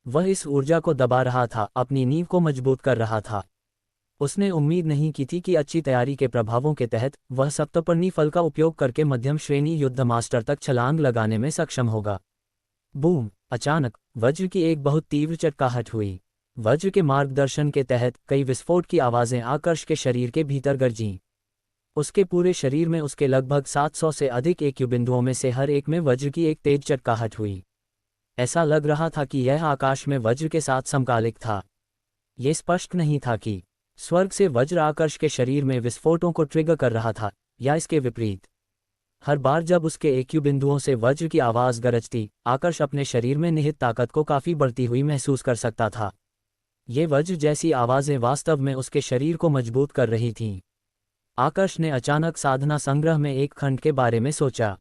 वह इस ऊर्जा को दबा रहा था, अपनी नींव को मजबूत कर रहा था। उसने उम्मीद नहीं की थी कि अच्छी तैयारी के प्रभावों के तहत वह सप्तपर्णी फल का उपयोग करके मध्यम श्रेणी युद्ध मास्टर तक छलांग लगाने में सक्षम होगा। बूम! अचानक वज्र की एक बहुत तीव्र चटकाहट हुई। वज्र के मार्गदर्शन के तहत कई विस्फोट की आवाजें आकर्ष के शरीर के भीतर गरजीं। उसके पूरे शरीर में उसके लगभग 700 से अधिक एक्यू बिंदुओं में से हर एक में वज्र की एक तेज चटकाहट हुई। ऐसा लग रहा था कि यह आकाश में वज्र के साथ समकालिक था। ये स्पष्ट नहीं था कि स्वर्ग से वज्र आकर्ष के शरीर में विस्फोटों को ट्रिगर कर रहा था या इसके विपरीत। हर बार जब उसके एक्यू बिंदुओं से वज्र की आवाज गरजती, आकर्ष अपने शरीर में निहित ताकत को काफी बढ़ती हुई महसूस कर सकता था। ये वज्र जैसी आवाज़ें वास्तव में उसके शरीर को मजबूत कर रही थीं। आकर्ष ने अचानक साधना संग्रह में एक खंड के बारे में सोचा।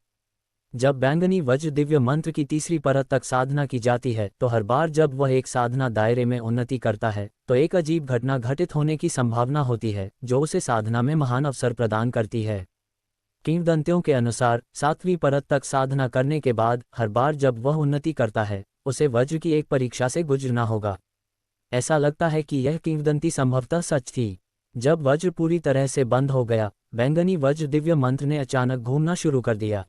जब बैंगनी वज्र दिव्य मंत्र की तीसरी परत तक साधना की जाती है तो हर बार जब वह एक साधना दायरे में उन्नति करता है तो एक अजीब घटना घटित होने की संभावना होती है जो उसे साधना में महान अवसर प्रदान करती है। किंवदंतियों के अनुसार 7वीं परत तक साधना करने के बाद हर बार जब वह उन्नति करता है उसे वज्र की एक परीक्षा से गुजरना होगा। ऐसा लगता है कि यह किंवदंती संभवतः सच थी। जब वज्र पूरी तरह से बंद हो गया, बैंगनी वज्र दिव्य मंत्र ने अचानक घूमना शुरू कर दिया।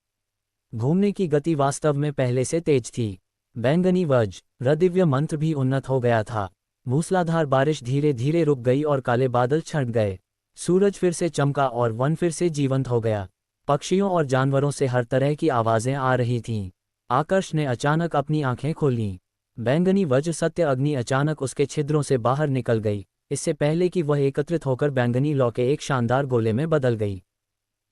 घूमने की गति वास्तव में पहले से तेज थी। बैंगनी वज्र दिव्य मंत्र भी उन्नत हो गया था। मूसलाधार बारिश धीरे धीरे रुक गई और काले बादल छंट गए। सूरज फिर से चमका और वन फिर से जीवंत हो गया। पक्षियों और जानवरों से हर तरह की आवाज़ें आ रही थीं। आकर्ष ने अचानक अपनी आंखें खोलीं। बैंगनी वज्र सत्य अग्नि अचानक उसके छिद्रों से बाहर निकल गई, इससे पहले कि वह एकत्रित होकर बैंगनी लौ के एक शानदार गोले में बदल गई।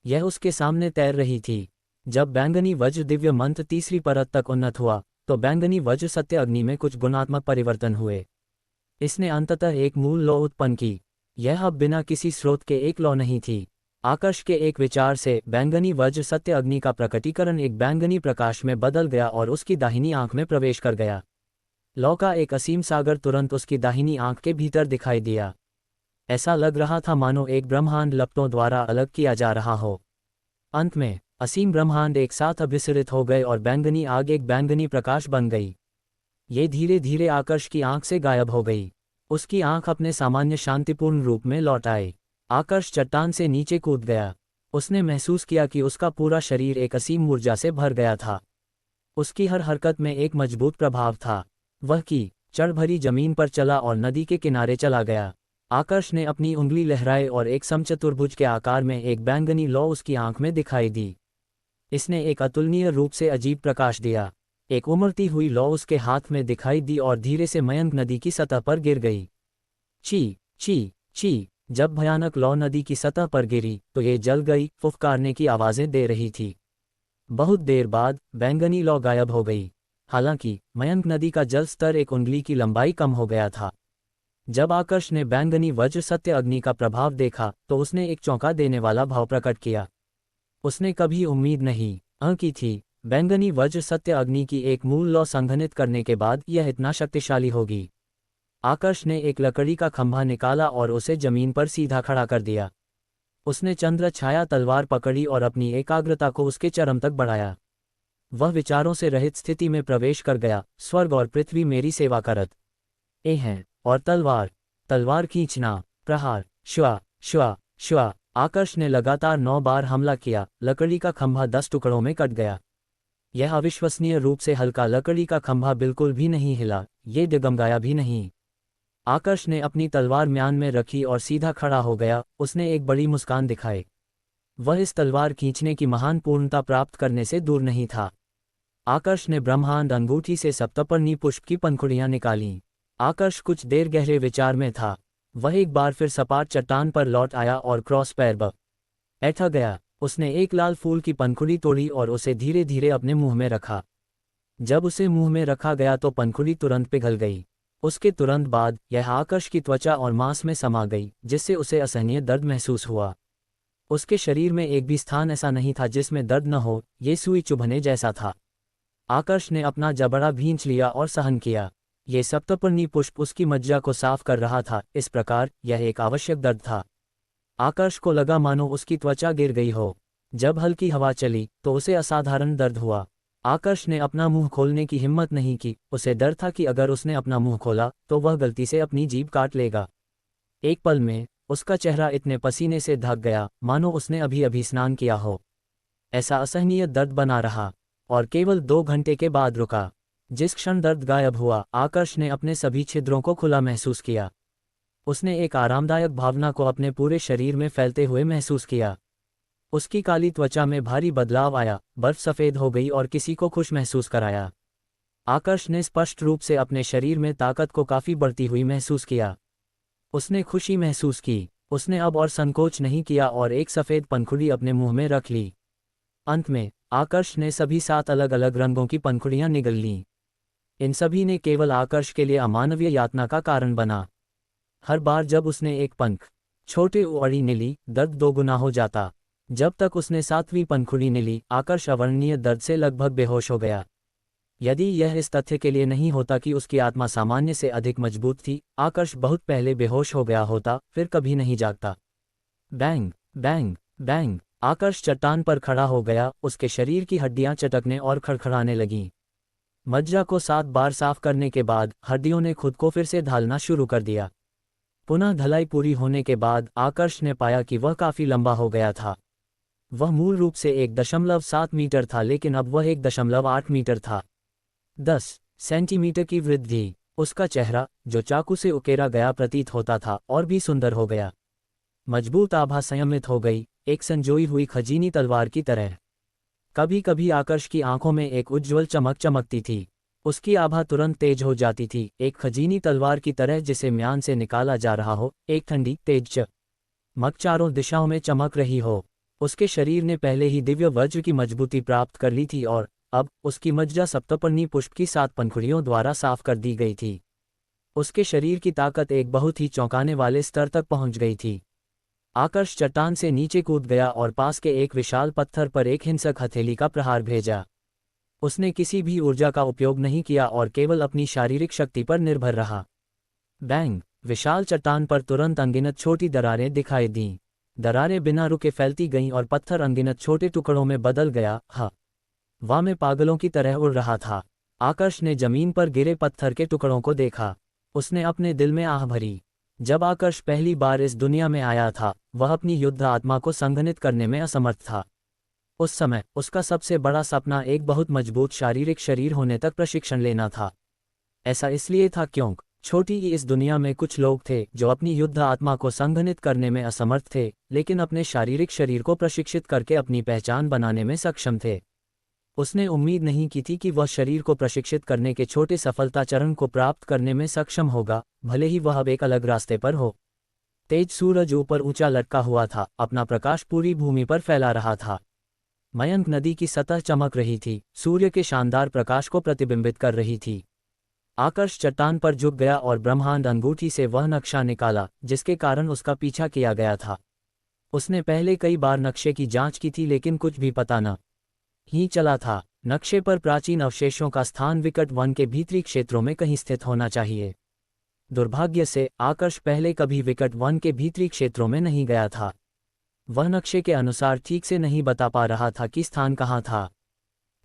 यह उसके सामने तैर रही थी। जब बैंगनी वज्र दिव्य मंत्र तीसरी परत तक उन्नत हुआ तो बैंगनी वज्र सत्य अग्नि में कुछ गुणात्मक परिवर्तन हुए। इसने अंततः एक मूल लौ उत्पन्न की। यह अब बिना किसी स्रोत के एक लौ नहीं थी। आकर्ष के एक विचार से बैंगनी वज्र सत्य अग्नि का प्रकटीकरण एक बैंगनी प्रकाश में बदल गया और उसकी दाहिनी आंख में प्रवेश कर गया। लौ का एक असीम सागर तुरंत उसकी दाहिनी आंख के भीतर दिखाई दिया। ऐसा लग रहा था मानो एक ब्रह्मांड लपटों द्वारा अलग किया जा रहा हो। अंत में असीम ब्रह्मांड एक साथ अभिसरित हो गए और बैंगनी आग एक बैंगनी प्रकाश बन गई। ये धीरे धीरे आकर्ष की आंख से गायब हो गई। उसकी आंख अपने सामान्य शांतिपूर्ण रूप में लौट आई। आकर्ष चट्टान से नीचे कूद गया। उसने महसूस किया कि उसका पूरा शरीर एक असीम ऊर्जा से भर गया था। उसकी हर हरकत में एक मजबूत प्रभाव था। वह कीचड़ भरी जमीन पर चला और नदी के किनारे चला गया। आकर्ष ने अपनी उंगली लहराई और एक समचतुर्भुज के आकार में एक बैंगनी लौ उसकी आंख में दिखाई दी। इसने एक अतुलनीय रूप से अजीब प्रकाश दिया। एक उमड़ती हुई लौ उसके हाथ में दिखाई दी और धीरे से मयंक नदी की सतह पर गिर गई। ची ची ची। जब भयानक लौ नदी की सतह पर गिरी तो ये जल गई, फुफकारने की आवाज़ें दे रही थी। बहुत देर बाद बैंगनी लौ गायब हो गई। हालांकि मयंक नदी का जल स्तर एक उंगली की लंबाई कम हो गया था। जब आकर्ष ने बैंगनी वज्र सत्य अग्नि का प्रभाव देखा तो उसने एक चौंका देने वाला भाव प्रकट किया। उसने कभी उम्मीद नहीं की थी बैंगनी वज्र सत्य अग्नि की एक मूल लौ संघनित करने के बाद यह इतना शक्तिशाली होगी। आकर्ष ने एक लकड़ी का खंभा निकाला और उसे जमीन पर सीधा खड़ा कर दिया। उसने चंद्र छाया तलवार पकड़ी और अपनी एकाग्रता को उसके चरम तक बढ़ाया। वह विचारों से रहित स्थिति में प्रवेश कर गया। स्वर्ग और पृथ्वी मेरी सेवा करत हैं। और तलवार खींचना, प्रहार, श्वा श्वा श्वा। आकर्ष ने लगातार 9 बार हमला किया। लकड़ी का खंभा 10 टुकड़ों में कट गया। यह अविश्वसनीय रूप से हल्का लकड़ी का खंभा बिल्कुल भी नहीं हिला, ये डगमगाया भी नहीं। आकर्ष ने अपनी तलवार म्यान में रखी और सीधा खड़ा हो गया। उसने एक बड़ी मुस्कान दिखाई। वह इस तलवार खींचने की महान पूर्णता प्राप्त करने से दूर नहीं था। आकर्ष ने ब्रह्मांड अंगूठी से सप्तपर्णी पुष्प की पंखुड़ियां निकालीं। आकर्ष कुछ देर गहरे विचार में था। वह एक बार फिर सपाट चट्टान पर लौट आया और क्रॉस पैर बैठ गया। उसने एक लाल फूल की पंखुड़ी तोड़ी और उसे धीरे धीरे अपने मुंह में रखा। जब उसे मुंह में रखा गया तो पंखुड़ी तुरंत पिघल गई। उसके तुरंत बाद यह आकर्ष की त्वचा और मांस में समा गई, जिससे उसे असहनीय दर्द महसूस हुआ। उसके शरीर में एक भी स्थान ऐसा नहीं था जिसमें दर्द न हो, ये सुई चुभने जैसा था। आकर्ष ने अपना जबड़ा भींच लिया और सहन किया। ये सप्तपर्णी पुष्प उसकी मज्जा को साफ कर रहा था, इस प्रकार यह एक आवश्यक दर्द था। आकर्ष को लगा मानो उसकी त्वचा गिर गई हो। जब हल्की हवा चली तो उसे असाधारण दर्द हुआ। आकर्ष ने अपना मुंह खोलने की हिम्मत नहीं की। उसे डर था कि अगर उसने अपना मुंह खोला तो वह गलती से अपनी जीभ काट लेगा। एक पल में उसका चेहरा इतने पसीने से ढक गया मानो उसने अभी अभी स्नान किया हो। ऐसा असहनीय दर्द बना रहा और केवल 2 घंटे के बाद रुका। जिस क्षण दर्द गायब हुआ, आकर्ष ने अपने सभी छिद्रों को खुला महसूस किया। उसने एक आरामदायक भावना को अपने पूरे शरीर में फैलते हुए महसूस किया। उसकी काली त्वचा में भारी बदलाव आया, बर्फ सफ़ेद हो गई और किसी को खुश महसूस कराया। आकर्ष ने स्पष्ट रूप से अपने शरीर में ताकत को काफ़ी बढ़ती हुई महसूस किया। उसने खुशी महसूस की। उसने अब और संकोच नहीं किया और एक सफ़ेद पंखुड़ी अपने मुंह में रख ली। अंत में आकर्ष ने सभी 7 अलग अलग रंगों की पंखुड़ियां निगल लीं। इन सभी ने केवल आकर्ष के लिए अमानवीय यातना का कारण बना। हर बार जब उसने एक पंख छोटे उड़ी ने ली, दर्द दोगुना हो जाता। जब तक उसने 7वीं पंखुड़ी ने ली, आकर्ष अवर्णनीय दर्द से लगभग बेहोश हो गया। यदि यह इस तथ्य के लिए नहीं होता कि उसकी आत्मा सामान्य से अधिक मजबूत थी, आकर्ष बहुत पहले बेहोश हो गया होता, फिर कभी नहीं जागता। बैंग बैंग बैंग, आकर्ष चट्टान पर खड़ा हो गया, उसके शरीर की हड्डियां चटकने और खड़खड़ाने लगीं। मज्जा को 7 बार साफ करने के बाद हड्डियों ने खुद को फिर से ढालना शुरू कर दिया। पुनः धलाई पूरी होने के बाद आकर्ष ने पाया कि वह काफी लंबा हो गया था। वह मूल रूप से 1.7 मीटर था, लेकिन अब वह 1.8 मीटर था। 10 सेंटीमीटर की वृद्धि। उसका चेहरा, जो चाकू से उकेरा गया प्रतीत होता था, और भी सुंदर हो गया। मजबूत आभा संयमित हो गई, एक संजोई हुई खजीनी तलवार की तरह। कभी कभी आकर्ष की आंखों में एक उज्ज्वल चमक चमकती थी। उसकी आभा तुरंत तेज हो जाती थी, एक खजीनी तलवार की तरह जिसे म्यान से निकाला जा रहा हो, एक ठंडी तेज चमक चारों दिशाओं में चमक रही हो। उसके शरीर ने पहले ही दिव्य वज्र की मजबूती प्राप्त कर ली थी और अब उसकी मज्जा सप्तपर्णी पुष्प की 7 पंखुड़ियों द्वारा साफ कर दी गई थी। उसके शरीर की ताकत एक बहुत ही चौंकाने वाले स्तर तक पहुंच गई थी। आकर्ष चट्टान से नीचे कूद गया और पास के एक विशाल पत्थर पर एक हिंसक हथेली का प्रहार भेजा। उसने किसी भी ऊर्जा का उपयोग नहीं किया और केवल अपनी शारीरिक शक्ति पर निर्भर रहा। बैंग, विशाल चट्टान पर तुरंत अनगिनत छोटी दरारें दिखाई दीं। दरारें बिना रुके फैलती गईं और पत्थर अनगिनत छोटे टुकड़ों में बदल गया। वह में पागलों की तरह उड़ रहा था। आकर्ष ने जमीन पर गिरे पत्थर के टुकड़ों को देखा। उसने अपने दिल में आह भरी। जब आकर्ष पहली बार इस दुनिया में आया था, वह अपनी युद्ध आत्मा को संघनित करने में असमर्थ था। उस समय उसका सबसे बड़ा सपना एक बहुत मजबूत शारीरिक शरीर होने तक प्रशिक्षण लेना था। ऐसा इसलिए था क्योंकि छोटी ही इस दुनिया में कुछ लोग थे जो अपनी युद्ध आत्मा को संघनित करने में असमर्थ थे, लेकिन अपने शारीरिक शरीर को प्रशिक्षित करके अपनी पहचान बनाने में सक्षम थे। उसने उम्मीद नहीं की थी कि वह शरीर को प्रशिक्षित करने के छोटे सफलता चरण को प्राप्त करने में सक्षम होगा, भले ही वह अब एक अलग रास्ते पर हो। तेज सूरज ऊपर ऊंचा लटका हुआ था, अपना प्रकाश पूरी भूमि पर फैला रहा था। मयंक नदी की सतह चमक रही थी, सूर्य के शानदार प्रकाश को प्रतिबिंबित कर रही थी। आकर्ष चट्टान पर झुक गया और ब्रह्मांड अंगूठी से वह नक्शा निकाला जिसके कारण उसका पीछा किया गया था। उसने पहले कई बार नक्शे की जांच की थी, लेकिन कुछ भी पता न ही चला था। नक्शे पर प्राचीन अवशेषों का स्थान विकट वन के भीतरी क्षेत्रों में कहीं स्थित होना चाहिए। दुर्भाग्य से आकर्ष पहले कभी विकट वन के भीतरी क्षेत्रों में नहीं गया था। वह नक्शे के अनुसार ठीक से नहीं बता पा रहा था कि स्थान कहाँ था।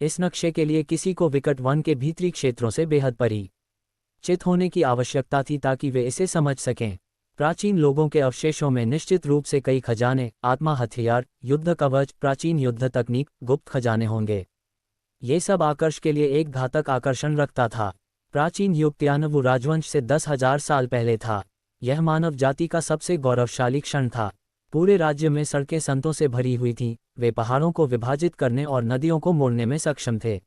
इस नक्शे के लिए किसी को विकट वन के भीतरी क्षेत्रों से बेहद परिचित होने की आवश्यकता थी ताकि वे इसे समझ सकें। प्राचीन लोगों के अवशेषों में निश्चित रूप से कई खजाने, आत्मा हथियार, युद्ध कवच, प्राचीन युद्ध तकनीक, गुप्त खजाने होंगे। ये सब आकर्ष के लिए एक घातक आकर्षण रखता था। प्राचीन युग त्यानवु राजवंश से 10,000 साल पहले था। यह मानव जाति का सबसे गौरवशाली क्षण था। पूरे राज्य में सड़कें संतों से भरी हुई थीं, वे पहाड़ों को विभाजित करने और नदियों को मोड़ने में सक्षम थे।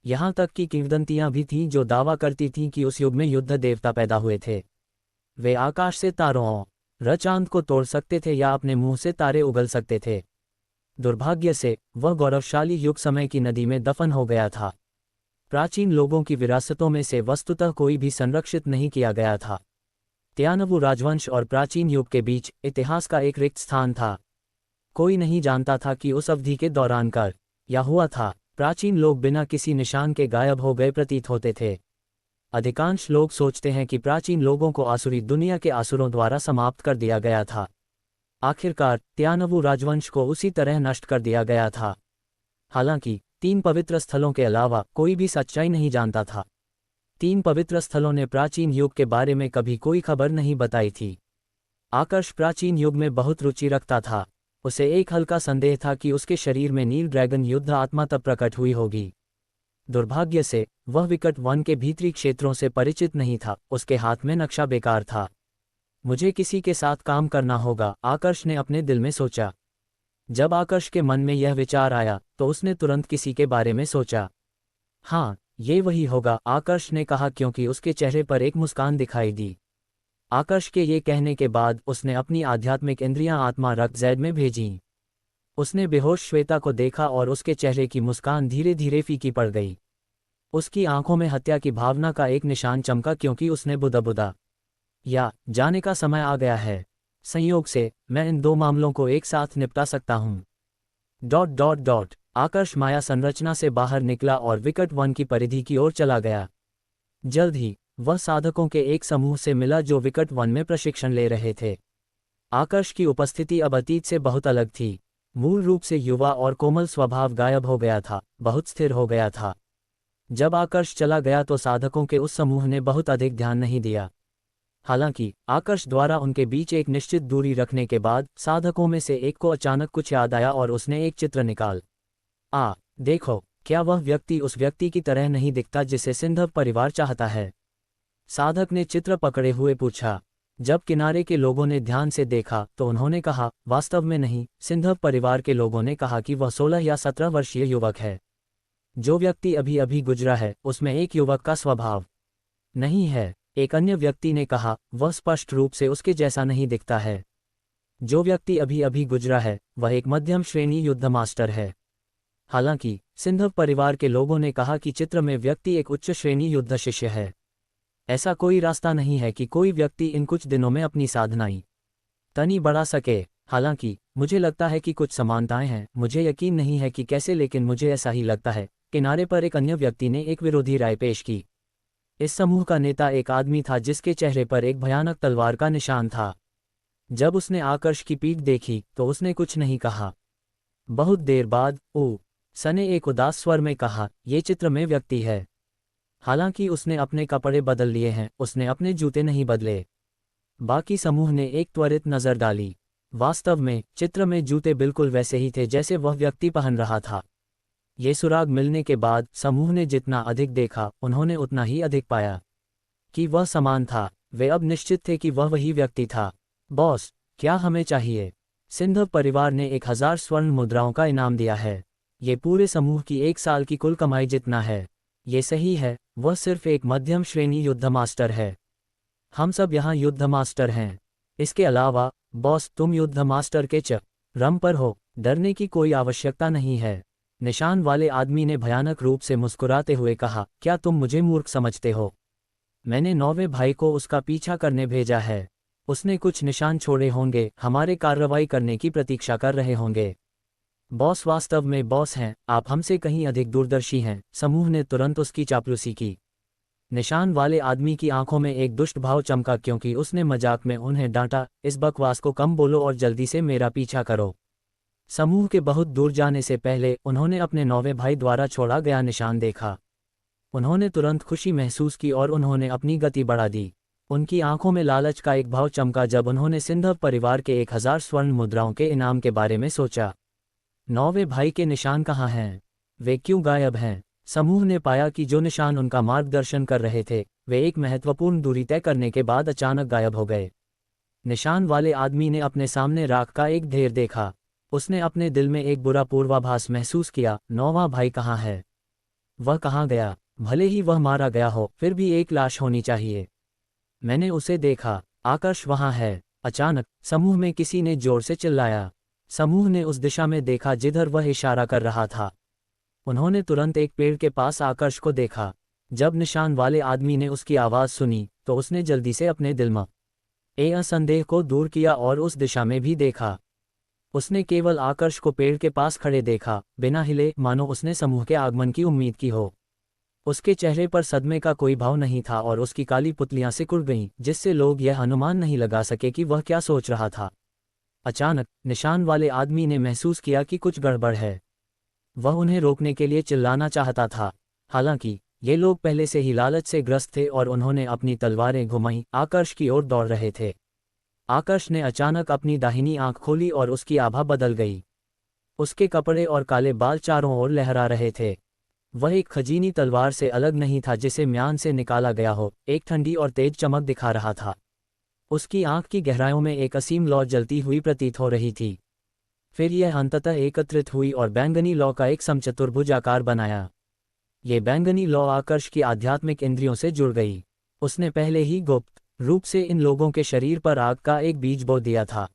यहाँ तक कि किंवदंतियाँ भी थीं जो दावा करती थीं कि उस युग में युद्ध देवता पैदा हुए थे। वे आकाश से तारों और चांद को तोड़ सकते थे या अपने मुंह से तारे उगल सकते थे। दुर्भाग्य से वह गौरवशाली युग समय की नदी में दफन हो गया था। प्राचीन लोगों की विरासतों में से वस्तुतः कोई भी संरक्षित नहीं किया गया था। त्यानवु राजवंश और प्राचीन युग के बीच इतिहास का एक रिक्त स्थान था। कोई नहीं जानता था कि उस अवधि के दौरान क्या हुआ था। प्राचीन लोग बिना किसी निशान के गायब हो गए प्रतीत होते थे। अधिकांश लोग सोचते हैं कि प्राचीन लोगों को आसुरी दुनिया के असुरों द्वारा समाप्त कर दिया गया था। आखिरकार त्यानवु राजवंश को उसी तरह नष्ट कर दिया गया था। हालांकि 3 पवित्र स्थलों के अलावा कोई भी सच्चाई नहीं जानता था। 3 पवित्र स्थलों ने प्राचीन युग के बारे में कभी कोई खबर नहीं बताई थी। आकर्ष प्राचीन युग में बहुत रुचि रखता था। उसे एक हल्का संदेह था कि उसके शरीर में नील ड्रैगन युद्ध आत्मा तब प्रकट हुई होगी। दुर्भाग्य से वह विकट वन के भीतरी क्षेत्रों से परिचित नहीं था। उसके हाथ में नक्शा बेकार था। मुझे किसी के साथ काम करना होगा, आकर्ष ने अपने दिल में सोचा। जब आकर्ष के मन में यह विचार आया तो उसने तुरंत किसी के बारे में सोचा। हाँ, ये वही होगा, आकर्ष ने कहा, क्योंकि उसके चेहरे पर एक मुस्कान दिखाई दी। आकर्ष के ये कहने के बाद उसने अपनी आध्यात्मिक इंद्रियां आत्मा रक्त जैद में भेजीं। उसने बेहोश श्वेता को देखा और उसके चेहरे की मुस्कान धीरे धीरे फीकी पड़ गई। उसकी आंखों में हत्या की भावना का एक निशान चमका क्योंकि उसने बुदा या जाने का समय आ गया है। संयोग से मैं इन दो मामलों को एक साथ निपटा सकता हूँ। आकर्ष माया संरचना से बाहर निकला और विकट वन की परिधि की ओर चला गया। जल्द ही वह साधकों के एक समूह से मिला जो विकट वन में प्रशिक्षण ले रहे थे। आकर्ष की उपस्थिति अब अतीत से बहुत अलग थी। मूल रूप से युवा और कोमल स्वभाव गायब हो गया था, बहुत स्थिर हो गया था। जब आकर्ष चला गया तो साधकों के उस समूह ने बहुत अधिक ध्यान नहीं दिया। हालांकि आकर्ष द्वारा उनके बीच एक निश्चित दूरी रखने के बाद साधकों में से एक को अचानक कुछ याद आया और उसने एक चित्र निकाल देखो, क्या वह व्यक्ति उस व्यक्ति की तरह नहीं दिखता जिसे सिंधव परिवार चाहता है? साधक ने चित्र पकड़े हुए पूछा। जब किनारे के लोगों ने ध्यान से देखा तो उन्होंने कहा, वास्तव में नहीं। सिंधव परिवार के लोगों ने कहा कि वह 16 या 17 वर्षीय युवक है। जो व्यक्ति अभी अभी गुजरा है उसमें एक युवक का स्वभाव नहीं है। एक अन्य व्यक्ति ने कहा, वह स्पष्ट रूप से उसके जैसा नहीं दिखता है। जो व्यक्ति अभी अभी गुजरा है वह एक मध्यम श्रेणी युद्ध मास्टर है। हालांकि सिंधव परिवार के लोगों ने कहा कि चित्र में व्यक्ति एक उच्च श्रेणी युद्ध शिष्य है। ऐसा कोई रास्ता नहीं है कि कोई व्यक्ति इन कुछ दिनों में अपनी साधनाई तनी बढ़ा सके। हालांकि मुझे लगता है कि कुछ समानताएं हैं। मुझे यकीन नहीं है कि कैसे, लेकिन मुझे ऐसा ही लगता है। किनारे पर एक अन्य व्यक्ति ने एक विरोधी राय पेश की। इस समूह का नेता एक आदमी था जिसके चेहरे पर एक भयानक तलवार का निशान था। जब उसने आकर्ष की पीठ देखी तो उसने कुछ नहीं कहा। बहुत देर बाद सने एक उदास स्वर में कहा, यह चित्र में व्यक्ति है। हालांकि उसने अपने कपड़े बदल लिए हैं, उसने अपने जूते नहीं बदले। बाकी समूह ने एक त्वरित नज़र डाली। वास्तव में चित्र में जूते बिल्कुल वैसे ही थे जैसे वह व्यक्ति पहन रहा था। ये सुराग मिलने के बाद समूह ने जितना अधिक देखा उन्होंने उतना ही अधिक पाया कि वह समान था। वे अब निश्चित थे कि वह वही व्यक्ति था। बॉस, क्या हमें चाहिए? सिंधव परिवार ने 1000 स्वर्ण मुद्राओं का इनाम दिया है। ये पूरे समूह की 1 साल की कुल कमाई जितना है। ये सही है, वह सिर्फ एक मध्यम श्रेणी युद्ध मास्टर है। हम सब यहाँ युद्ध मास्टर हैं। इसके अलावा बॉस, तुम युद्ध मास्टर के रम पर हो, डरने की कोई आवश्यकता नहीं है। निशान वाले आदमी ने भयानक रूप से मुस्कुराते हुए कहा, क्या तुम मुझे मूर्ख समझते हो? मैंने 9वें भाई को उसका पीछा करने भेजा है। उसने कुछ निशान छोड़े होंगे, हमारे कार्रवाई करने की प्रतीक्षा कर रहे होंगे। बॉस वास्तव में बॉस हैं, आप हमसे कहीं अधिक दूरदर्शी हैं। समूह ने तुरंत उसकी चापलूसी की। निशान वाले आदमी की आंखों में एक दुष्ट भाव चमका क्योंकि उसने मजाक में उन्हें डांटा, इस बकवास को कम बोलो और जल्दी से मेरा पीछा करो। समूह के बहुत दूर जाने से पहले उन्होंने अपने 9वें भाई द्वारा छोड़ा गया निशान देखा। उन्होंने तुरंत खुशी महसूस की और उन्होंने अपनी गति बढ़ा दी। उनकी आंखों में लालच का एक भाव चमका जब उन्होंने सिंधव परिवार के 1000 स्वर्ण मुद्राओं के इनाम के बारे में सोचा। 9वें भाई के निशान कहाँ हैं? वे क्यों गायब हैं? समूह ने पाया कि जो निशान उनका मार्गदर्शन कर रहे थे वे एक महत्वपूर्ण दूरी तय करने के बाद अचानक गायब हो गए। निशान वाले आदमी ने अपने सामने राख का एक ढेर देखा। उसने अपने दिल में एक बुरा पूर्वाभास महसूस किया। 9वां भाई कहाँ है? वह कहाँ गया? भले ही वह मारा गया हो, फिर भी एक लाश होनी चाहिए। मैंने उसे देखा, आकर्ष वहाँ है। अचानक समूह में किसी ने जोर से चिल्लाया। समूह ने उस दिशा में देखा जिधर वह इशारा कर रहा था। उन्होंने तुरंत एक पेड़ के पास आकर्ष को देखा। जब निशान वाले आदमी ने उसकी आवाज़ सुनी तो उसने जल्दी से अपने दिल में असंदेह को दूर किया और उस दिशा में भी देखा। उसने केवल आकर्ष को पेड़ के पास खड़े देखा, बिना हिले, मानो उसने समूह के आगमन की उम्मीद की हो। उसके चेहरे पर सदमे का कोई भाव नहीं था और उसकी काली पुतलियां सिकुड़ गईं, जिससे लोग यह अनुमान नहीं लगा सके कि वह क्या सोच रहा था। अचानक निशान वाले आदमी ने महसूस किया कि कुछ गड़बड़ है। वह उन्हें रोकने के लिए चिल्लाना चाहता था। हालांकि ये लोग पहले से ही लालच से ग्रस्त थे और उन्होंने अपनी तलवारें घुमाईं, आकर्ष की ओर दौड़ रहे थे। आकर्ष ने अचानक अपनी दाहिनी आंख खोली और उसकी आभा बदल गई। उसके कपड़े और काले बाल चारों ओर लहरा रहे थे। वह एक खजीनी तलवार से अलग नहीं था जिसे म्यान से निकाला गया हो, एक ठंडी और तेज चमक दिखा रहा था। उसकी आंख की गहराइयों में एक असीम लौ जलती हुई प्रतीत हो रही थी। फिर यह अंततः एकत्रित हुई और बैंगनी लौ का एक समचतुर्भुज आकार बनाया। ये बैंगनी लौ आकर्ष की आध्यात्मिक इंद्रियों से जुड़ गई। उसने पहले ही गुप्त रूप से इन लोगों के शरीर पर आग का एक बीज बो दिया था।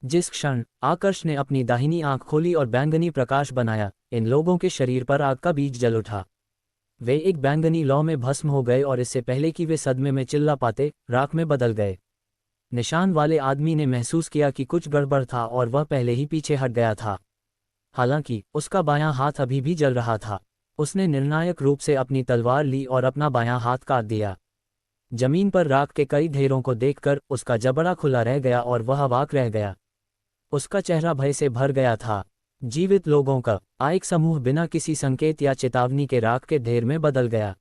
जिस क्षण आकर्ष ने अपनी दाहिनी आंख खोली और बैंगनी प्रकाश बनाया, इन लोगों के शरीर पर आग का बीज जल उठा। वे एक बैंगनी लौ में भस्म हो गए और इससे पहले कि वे सदमे में चिल्ला पाते, राख में बदल गए। निशान वाले आदमी ने महसूस किया कि कुछ गड़बड़ था और वह पहले ही पीछे हट गया था। हालांकि उसका बायां हाथ अभी भी जल रहा था। उसने निर्णायक रूप से अपनी तलवार ली और अपना बायां हाथ काट दिया। जमीन पर राख के कई ढेरों को देखकर उसका जबड़ा खुला रह गया और वह अवाक रह गया। उसका चेहरा भय से भर गया था। जीवित लोगों का एक समूह बिना किसी संकेत या चेतावनी के राख के ढेर में बदल गया।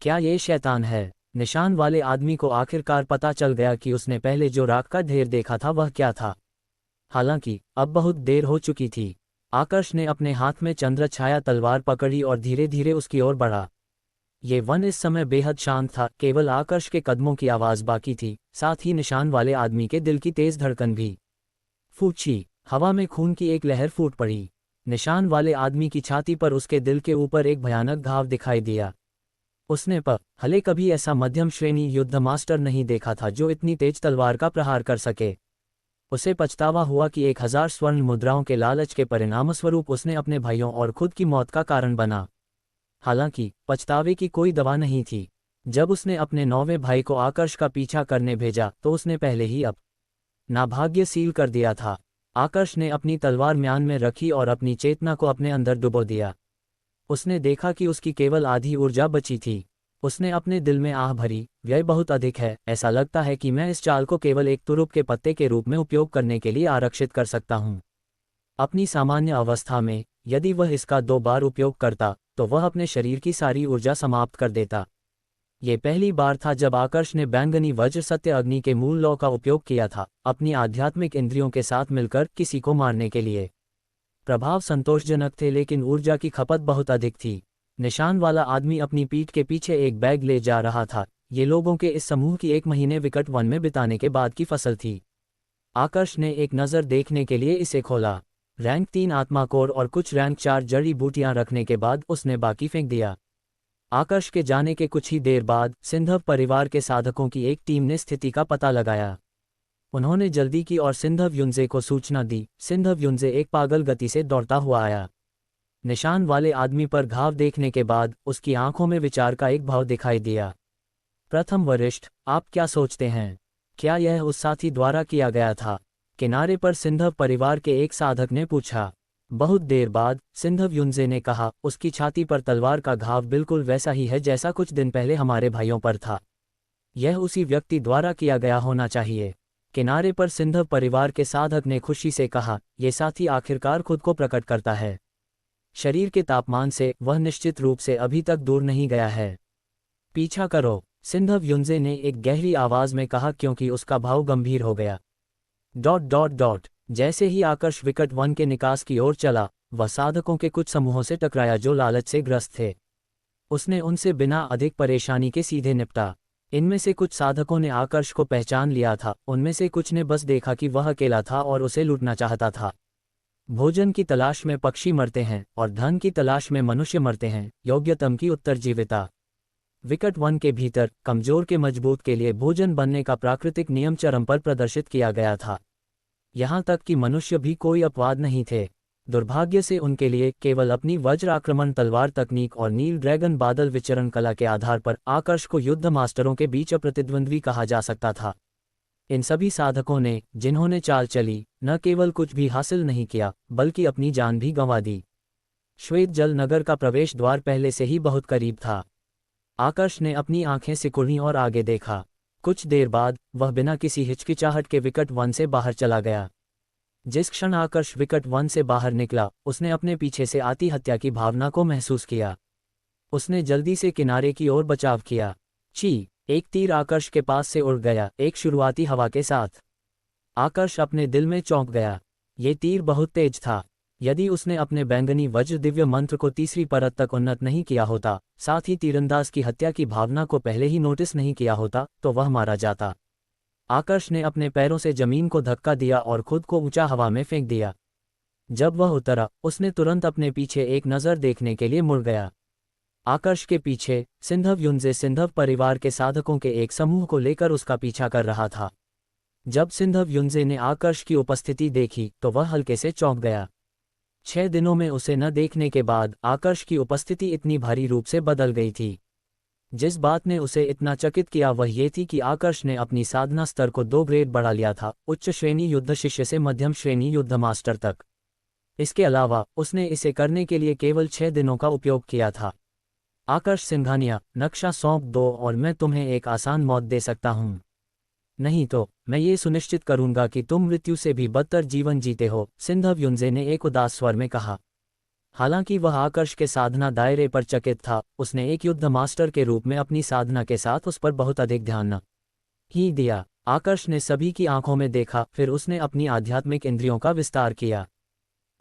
क्या ये शैतान है? निशान वाले आदमी को आखिरकार पता चल गया कि उसने पहले जो राख का ढेर देखा था वह क्या था। हालांकि अब बहुत देर हो चुकी थी। आकर्ष ने अपने हाथ में चंद्र छाया तलवार पकड़ी और धीरे धीरे उसकी ओर बढ़ा। ये वन इस समय बेहद शांत था, केवल आकर्ष के कदमों की आवाज बाकी थी, साथ ही निशान वाले आदमी के दिल की तेज धड़कन भी। फूची, हवा में खून की एक लहर फूट पड़ी। निशान वाले आदमी की छाती पर उसके दिल के ऊपर एक भयानक घाव दिखाई दिया। उसने हले कभी ऐसा मध्यम श्रेणी युद्ध मास्टर नहीं देखा था जो इतनी तेज तलवार का प्रहार कर सके। उसे पछतावा हुआ कि 1000 स्वर्ण मुद्राओं के लालच के परिणामस्वरूप उसने अपने भाइयों और खुद की मौत का कारण बना। हालांकि पछतावे की कोई दवा नहीं थी। जब उसने अपने 9वें भाई को आकर्ष का पीछा करने भेजा तो उसने पहले ही अपना भाग्य सील कर दिया था। आकर्ष ने अपनी तलवार म्यान में रखी और अपनी चेतना को अपने अंदर डुबो दिया। उसने देखा कि उसकी केवल आधी ऊर्जा बची थी। उसने अपने दिल में आह भरी, व्यय बहुत अधिक है, ऐसा लगता है कि मैं इस चाल को केवल एक तुरुप के पत्ते के रूप में उपयोग करने के लिए आरक्षित कर सकता हूँ। अपनी सामान्य अवस्था में यदि वह इसका 2 बार उपयोग करता तो वह अपने शरीर की सारी ऊर्जा समाप्त कर देता। ये पहली बार था जब आकर्ष ने बैंगनी वज्र सत्य अग्नि के मूल लॉ का उपयोग किया था, अपनी आध्यात्मिक इंद्रियों के साथ मिलकर किसी को मारने के लिए। प्रभाव संतोषजनक थे लेकिन ऊर्जा की खपत बहुत अधिक थी। निशान वाला आदमी अपनी पीठ के पीछे एक बैग ले जा रहा था। ये लोगों के इस समूह की 1 महीने विकट वन में बिताने के बाद की फसल थी। आकर्ष ने एक नज़र देखने के लिए इसे खोला। रैंक 3 आत्मा कोर और कुछ रैंक 4 जड़ी बूटियां रखने के बाद उसने बाकी फेंक दिया। आकर्ष के जाने के कुछ ही देर बाद सिंधव परिवार के साधकों की एक टीम ने स्थिति का पता लगाया। उन्होंने जल्दी की और सिंधव युंजे को सूचना दी। सिंधव युंजे एक पागल गति से दौड़ता हुआ आया। निशान वाले आदमी पर घाव देखने के बाद उसकी आंखों में विचार का एक भाव दिखाई दिया। प्रथम वरिष्ठ, आप क्या सोचते हैं? क्या यह उस साथी द्वारा किया गया था? किनारे पर सिंधव परिवार के एक साधक ने पूछा। बहुत देर बाद सिंधव युंजे ने कहा, उसकी छाती पर तलवार का घाव बिल्कुल वैसा ही है जैसा कुछ दिन पहले हमारे भाइयों पर था। यह उसी व्यक्ति द्वारा किया गया होना चाहिए। किनारे पर सिंधव परिवार के साधक ने खुशी से कहा, यह साथी आखिरकार खुद को प्रकट करता है। शरीर के तापमान से वह निश्चित रूप से अभी तक दूर नहीं गया है। पीछा करो, सिंधव युंजे ने एक गहरी आवाज में कहा क्योंकि उसका भाव गंभीर हो गया। ... जैसे ही आकर्ष विकट वन के निकास की ओर चला, वह साधकों के कुछ समूहों से टकराया जो लालच से ग्रस्त थे। उसने उनसे बिना अधिक परेशानी के सीधे निपटा। इनमें से कुछ साधकों ने आकर्ष को पहचान लिया था, उनमें से कुछ ने बस देखा कि वह अकेला था और उसे लूटना चाहता था। भोजन की तलाश में पक्षी मरते हैं और धन की तलाश में मनुष्य मरते हैं। योग्यतम की उत्तरजीविता। विकट वन के भीतर कमजोर के मजबूत के लिए भोजन बनने का प्राकृतिक नियम चरम पर प्रदर्शित किया गया था। यहाँ तक कि मनुष्य भी कोई अपवाद नहीं थे। दुर्भाग्य से उनके लिए केवल अपनी वज्र आक्रमण तलवार तकनीक और नील ड्रैगन बादल विचरण कला के आधार पर आकर्ष को युद्ध मास्टरों के बीच अप्रतिद्वंद्वी कहा जा सकता था। इन सभी साधकों ने, जिन्होंने चाल चली, न केवल कुछ भी हासिल नहीं किया बल्कि अपनी जान भी गंवा दी। श्वेत जल नगर का प्रवेश द्वार पहले से ही बहुत करीब था। आकर्ष ने अपनी आंखें सिकुड़ी और आगे देखा। कुछ देर बाद वह बिना किसी हिचकिचाहट के विकट वन से बाहर चला गया। जिस क्षण आकर्ष विकट वन से बाहर निकला, उसने अपने पीछे से आती हत्या की भावना को महसूस किया। उसने जल्दी से किनारे की ओर बचाव किया। एक तीर आकर्ष के पास से उड़ गया, एक शुरुआती हवा के साथ। आकर्ष अपने दिल में चौंक गया। ये तीर बहुत तेज था। यदि उसने अपने बैंगनी वज्र दिव्य मंत्र को तीसरी परत तक उन्नत नहीं किया होता, साथ ही तीरंदाज की हत्या की भावना को पहले ही नोटिस नहीं किया होता, तो वह मारा जाता। आकर्ष ने अपने पैरों से जमीन को धक्का दिया और खुद को ऊंचा हवा में फेंक दिया। जब वह उतरा, उसने तुरंत अपने पीछे एक नज़र देखने के लिए मुड़ गया। आकर्ष के पीछे सिंधव युंजे सिंधव परिवार के साधकों के एक समूह को लेकर उसका पीछा कर रहा था। जब सिंधव युंजे ने आकर्ष की उपस्थिति देखी तो वह हल्के से चौंक गया। 6 दिनों में उसे न देखने के बाद आकर्ष की उपस्थिति इतनी भारी रूप से बदल गई थी। जिस बात ने उसे इतना चकित किया वह ये थी कि आकर्ष ने अपनी साधना स्तर को 2 ग्रेड बढ़ा लिया था, उच्च श्रेणी युद्ध शिष्य से मध्यम श्रेणी युद्ध मास्टर तक। इसके अलावा उसने इसे करने के लिए केवल 6 दिनों का उपयोग किया था। आकर्ष सिंघानिया, नक्शा सौंप दो और मैं तुम्हें एक आसान मौत दे सकता हूं। नहीं तो मैं ये सुनिश्चित करूंगा कि तुम मृत्यु से भी बदतर जीवन जीते हो, सिंधव युंजे ने एक उदास स्वर में कहा। हालांकि वह आकर्ष के साधना दायरे पर चकित था, उसने एक युद्ध मास्टर के रूप में अपनी साधना के साथ उस पर बहुत अधिक ध्यान न ही दिया। आकर्ष ने सभी की आंखों में देखा, फिर उसने अपनी आध्यात्मिक इंद्रियों का विस्तार किया।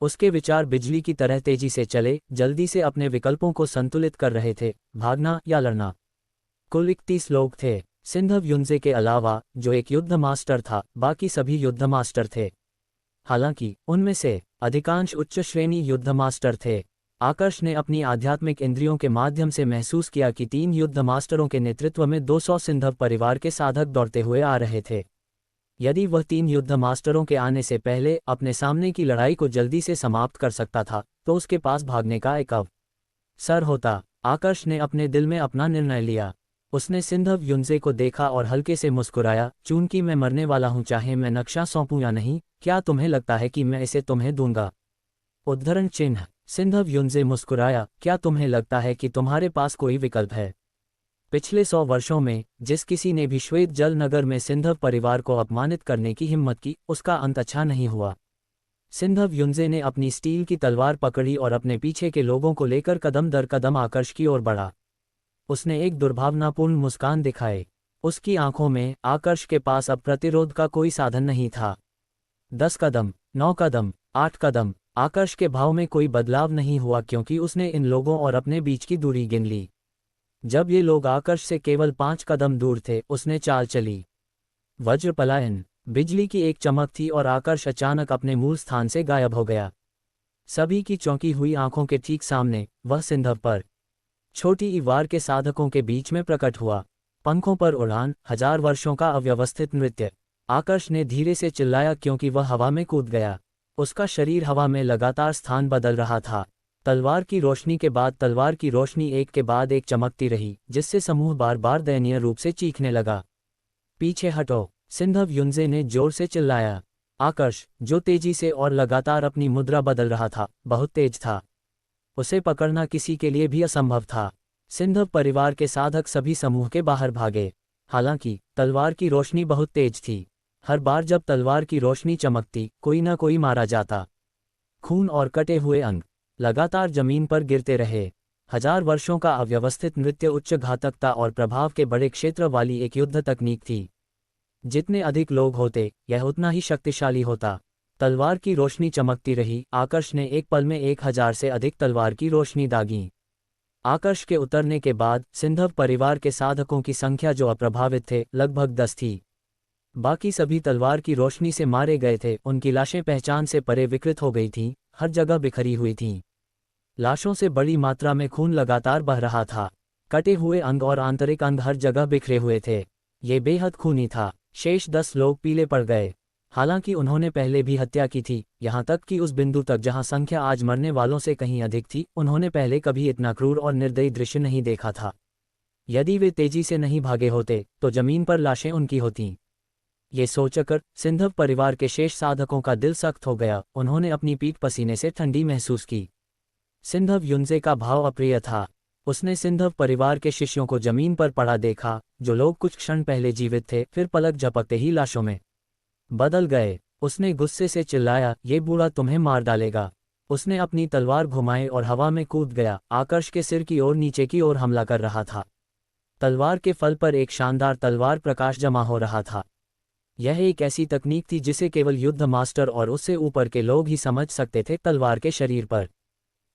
उसके विचार बिजली की तरह तेजी से चले, जल्दी से अपने विकल्पों को संतुलित कर रहे थे, भागना या लड़ना। कुल 31 लोग थे। सिंधव युंजे के अलावा, जो एक युद्ध मास्टर था, बाकी सभी युद्ध मास्टर थे। हालांकि उनमें से अधिकांश उच्च श्रेणी युद्ध मास्टर थे। आकर्ष ने अपनी आध्यात्मिक इंद्रियों के माध्यम से महसूस किया कि 3 युद्ध मास्टरों के नेतृत्व में 200 सिंधव परिवार के साधक दौड़ते हुए आ रहे थे। यदि वह 3 युद्ध मास्टरों के आने से पहले अपने सामने की लड़ाई को जल्दी से समाप्त कर सकता था, तो उसके पास भागने का एक अवसर होता। आकर्ष ने अपने दिल में अपना निर्णय लिया। उसने सिंधव युंजे को देखा और हल्के से मुस्कुराया, चूंकि मैं मरने वाला हूं, चाहे मैं नक्शा सौंपूं या नहीं, क्या तुम्हें लगता है कि मैं इसे तुम्हें दूंगा? उद्धरण चिन्ह। सिंधव युंजे मुस्कुराया, क्या तुम्हें लगता है कि तुम्हारे पास कोई विकल्प है? पिछले 100 वर्षों में जिस किसी ने भी श्वेत जल नगर में सिंधव परिवार को अपमानित करने की हिम्मत की, उसका अंत अच्छा नहीं हुआ। सिंधव युंजे ने अपनी स्टील की तलवार पकड़ी और अपने पीछे के लोगों को लेकर कदम दर कदम आकर्ष की ओर बढ़ा। उसने एक दुर्भावनापूर्ण मुस्कान दिखाए। उसकी आंखों में आकर्ष के पास अब प्रतिरोध का कोई साधन नहीं था। 10 कदम, 9 कदम, 8 कदम, आकर्ष के भाव में कोई बदलाव नहीं हुआ, क्योंकि उसने इन लोगों और अपने बीच की दूरी गिन ली। जब ये लोग आकर्ष से केवल 5 कदम दूर थे, उसने चाल चली। वज्र पलायन। बिजली की एक चमक थी और आकर्ष अचानक अपने मूल स्थान से गायब हो गया। सभी की चौंकी हुई आंखों के ठीक सामने वह सिंधव पर छोटी इवार के साधकों के बीच में प्रकट हुआ। पंखों पर उड़ान, 1000 वर्षों का अव्यवस्थित नृत्य। आकर्ष ने धीरे से चिल्लाया, क्योंकि वह हवा में कूद गया। उसका शरीर हवा में लगातार स्थान बदल रहा था। तलवार की रोशनी के बाद तलवार की रोशनी एक के बाद एक चमकती रही, जिससे समूह बार बार दयनीय रूप से चीखने लगा। पीछे हटो, सिंधव युंजे ने जोर से चिल्लाया। आकर्ष, जो तेजी से और लगातार अपनी मुद्रा बदल रहा था, बहुत तेज था। उसे पकड़ना किसी के लिए भी असंभव था। सिंधव परिवार के साधक सभी समूह के बाहर भागे। हालांकि तलवार की रोशनी बहुत तेज थी। हर बार जब तलवार की रोशनी चमकती, कोई न कोई मारा जाता। खून और कटे हुए अंग लगातार जमीन पर गिरते रहे। 1000 वर्षों का अव्यवस्थित नृत्य उच्च घातकता और प्रभाव के बड़े क्षेत्र वाली एक युद्ध तकनीक थी। जितने अधिक लोग होते, यह उतना ही शक्तिशाली होता। तलवार की रोशनी चमकती रही। आकर्ष ने एक पल में 1000 से अधिक तलवार की रोशनी दागी। आकर्ष के उतरने के बाद सिंधव परिवार के साधकों की संख्या, जो अप्रभावित थे, लगभग 10 थी। बाकी सभी तलवार की रोशनी से मारे गए थे। उनकी लाशें पहचान से परे विकृत हो गई थीं, हर जगह बिखरी हुई थीं। लाशों से बड़ी मात्रा में खून लगातार बह रहा था। कटे हुए अंग और आंतरिक अंग हर जगह बिखरे हुए थे। ये बेहद खूनी था। शेष 10 लोग पीले पड़ गए। हालांकि उन्होंने पहले भी हत्या की थी, यहां तक कि उस बिंदु तक जहां संख्या आज मरने वालों से कहीं अधिक थी। उन्होंने पहले कभी इतना क्रूर और निर्दयी दृश्य नहीं देखा था। यदि वे तेजी से नहीं भागे होते, तो जमीन पर लाशें उनकी होतीं। ये सोचकर सिंधव परिवार के शेष साधकों का दिल सख्त हो गया। उन्होंने अपनी पीठ पसीने से ठंडी महसूस की। सिंधव युंजे का भाव अप्रिय था। उसने सिंधव परिवार के शिष्यों को जमीन पर पड़ा देखा, जो लोग कुछ क्षण पहले जीवित थे, फिर पलक झपकते ही लाशों में बदल गए। उसने गुस्से से चिल्लाया, ये बूढ़ा तुम्हें मार डालेगा। उसने अपनी तलवार घुमाई और हवा में कूद गया। आकर्ष के सिर की ओर नीचे की ओर हमला कर रहा था। तलवार के फल पर एक शानदार तलवार प्रकाश जमा हो रहा था। यह एक ऐसी तकनीक थी जिसे केवल युद्ध मास्टर और उससे ऊपर के लोग ही समझ सकते थे। तलवार के शरीर पर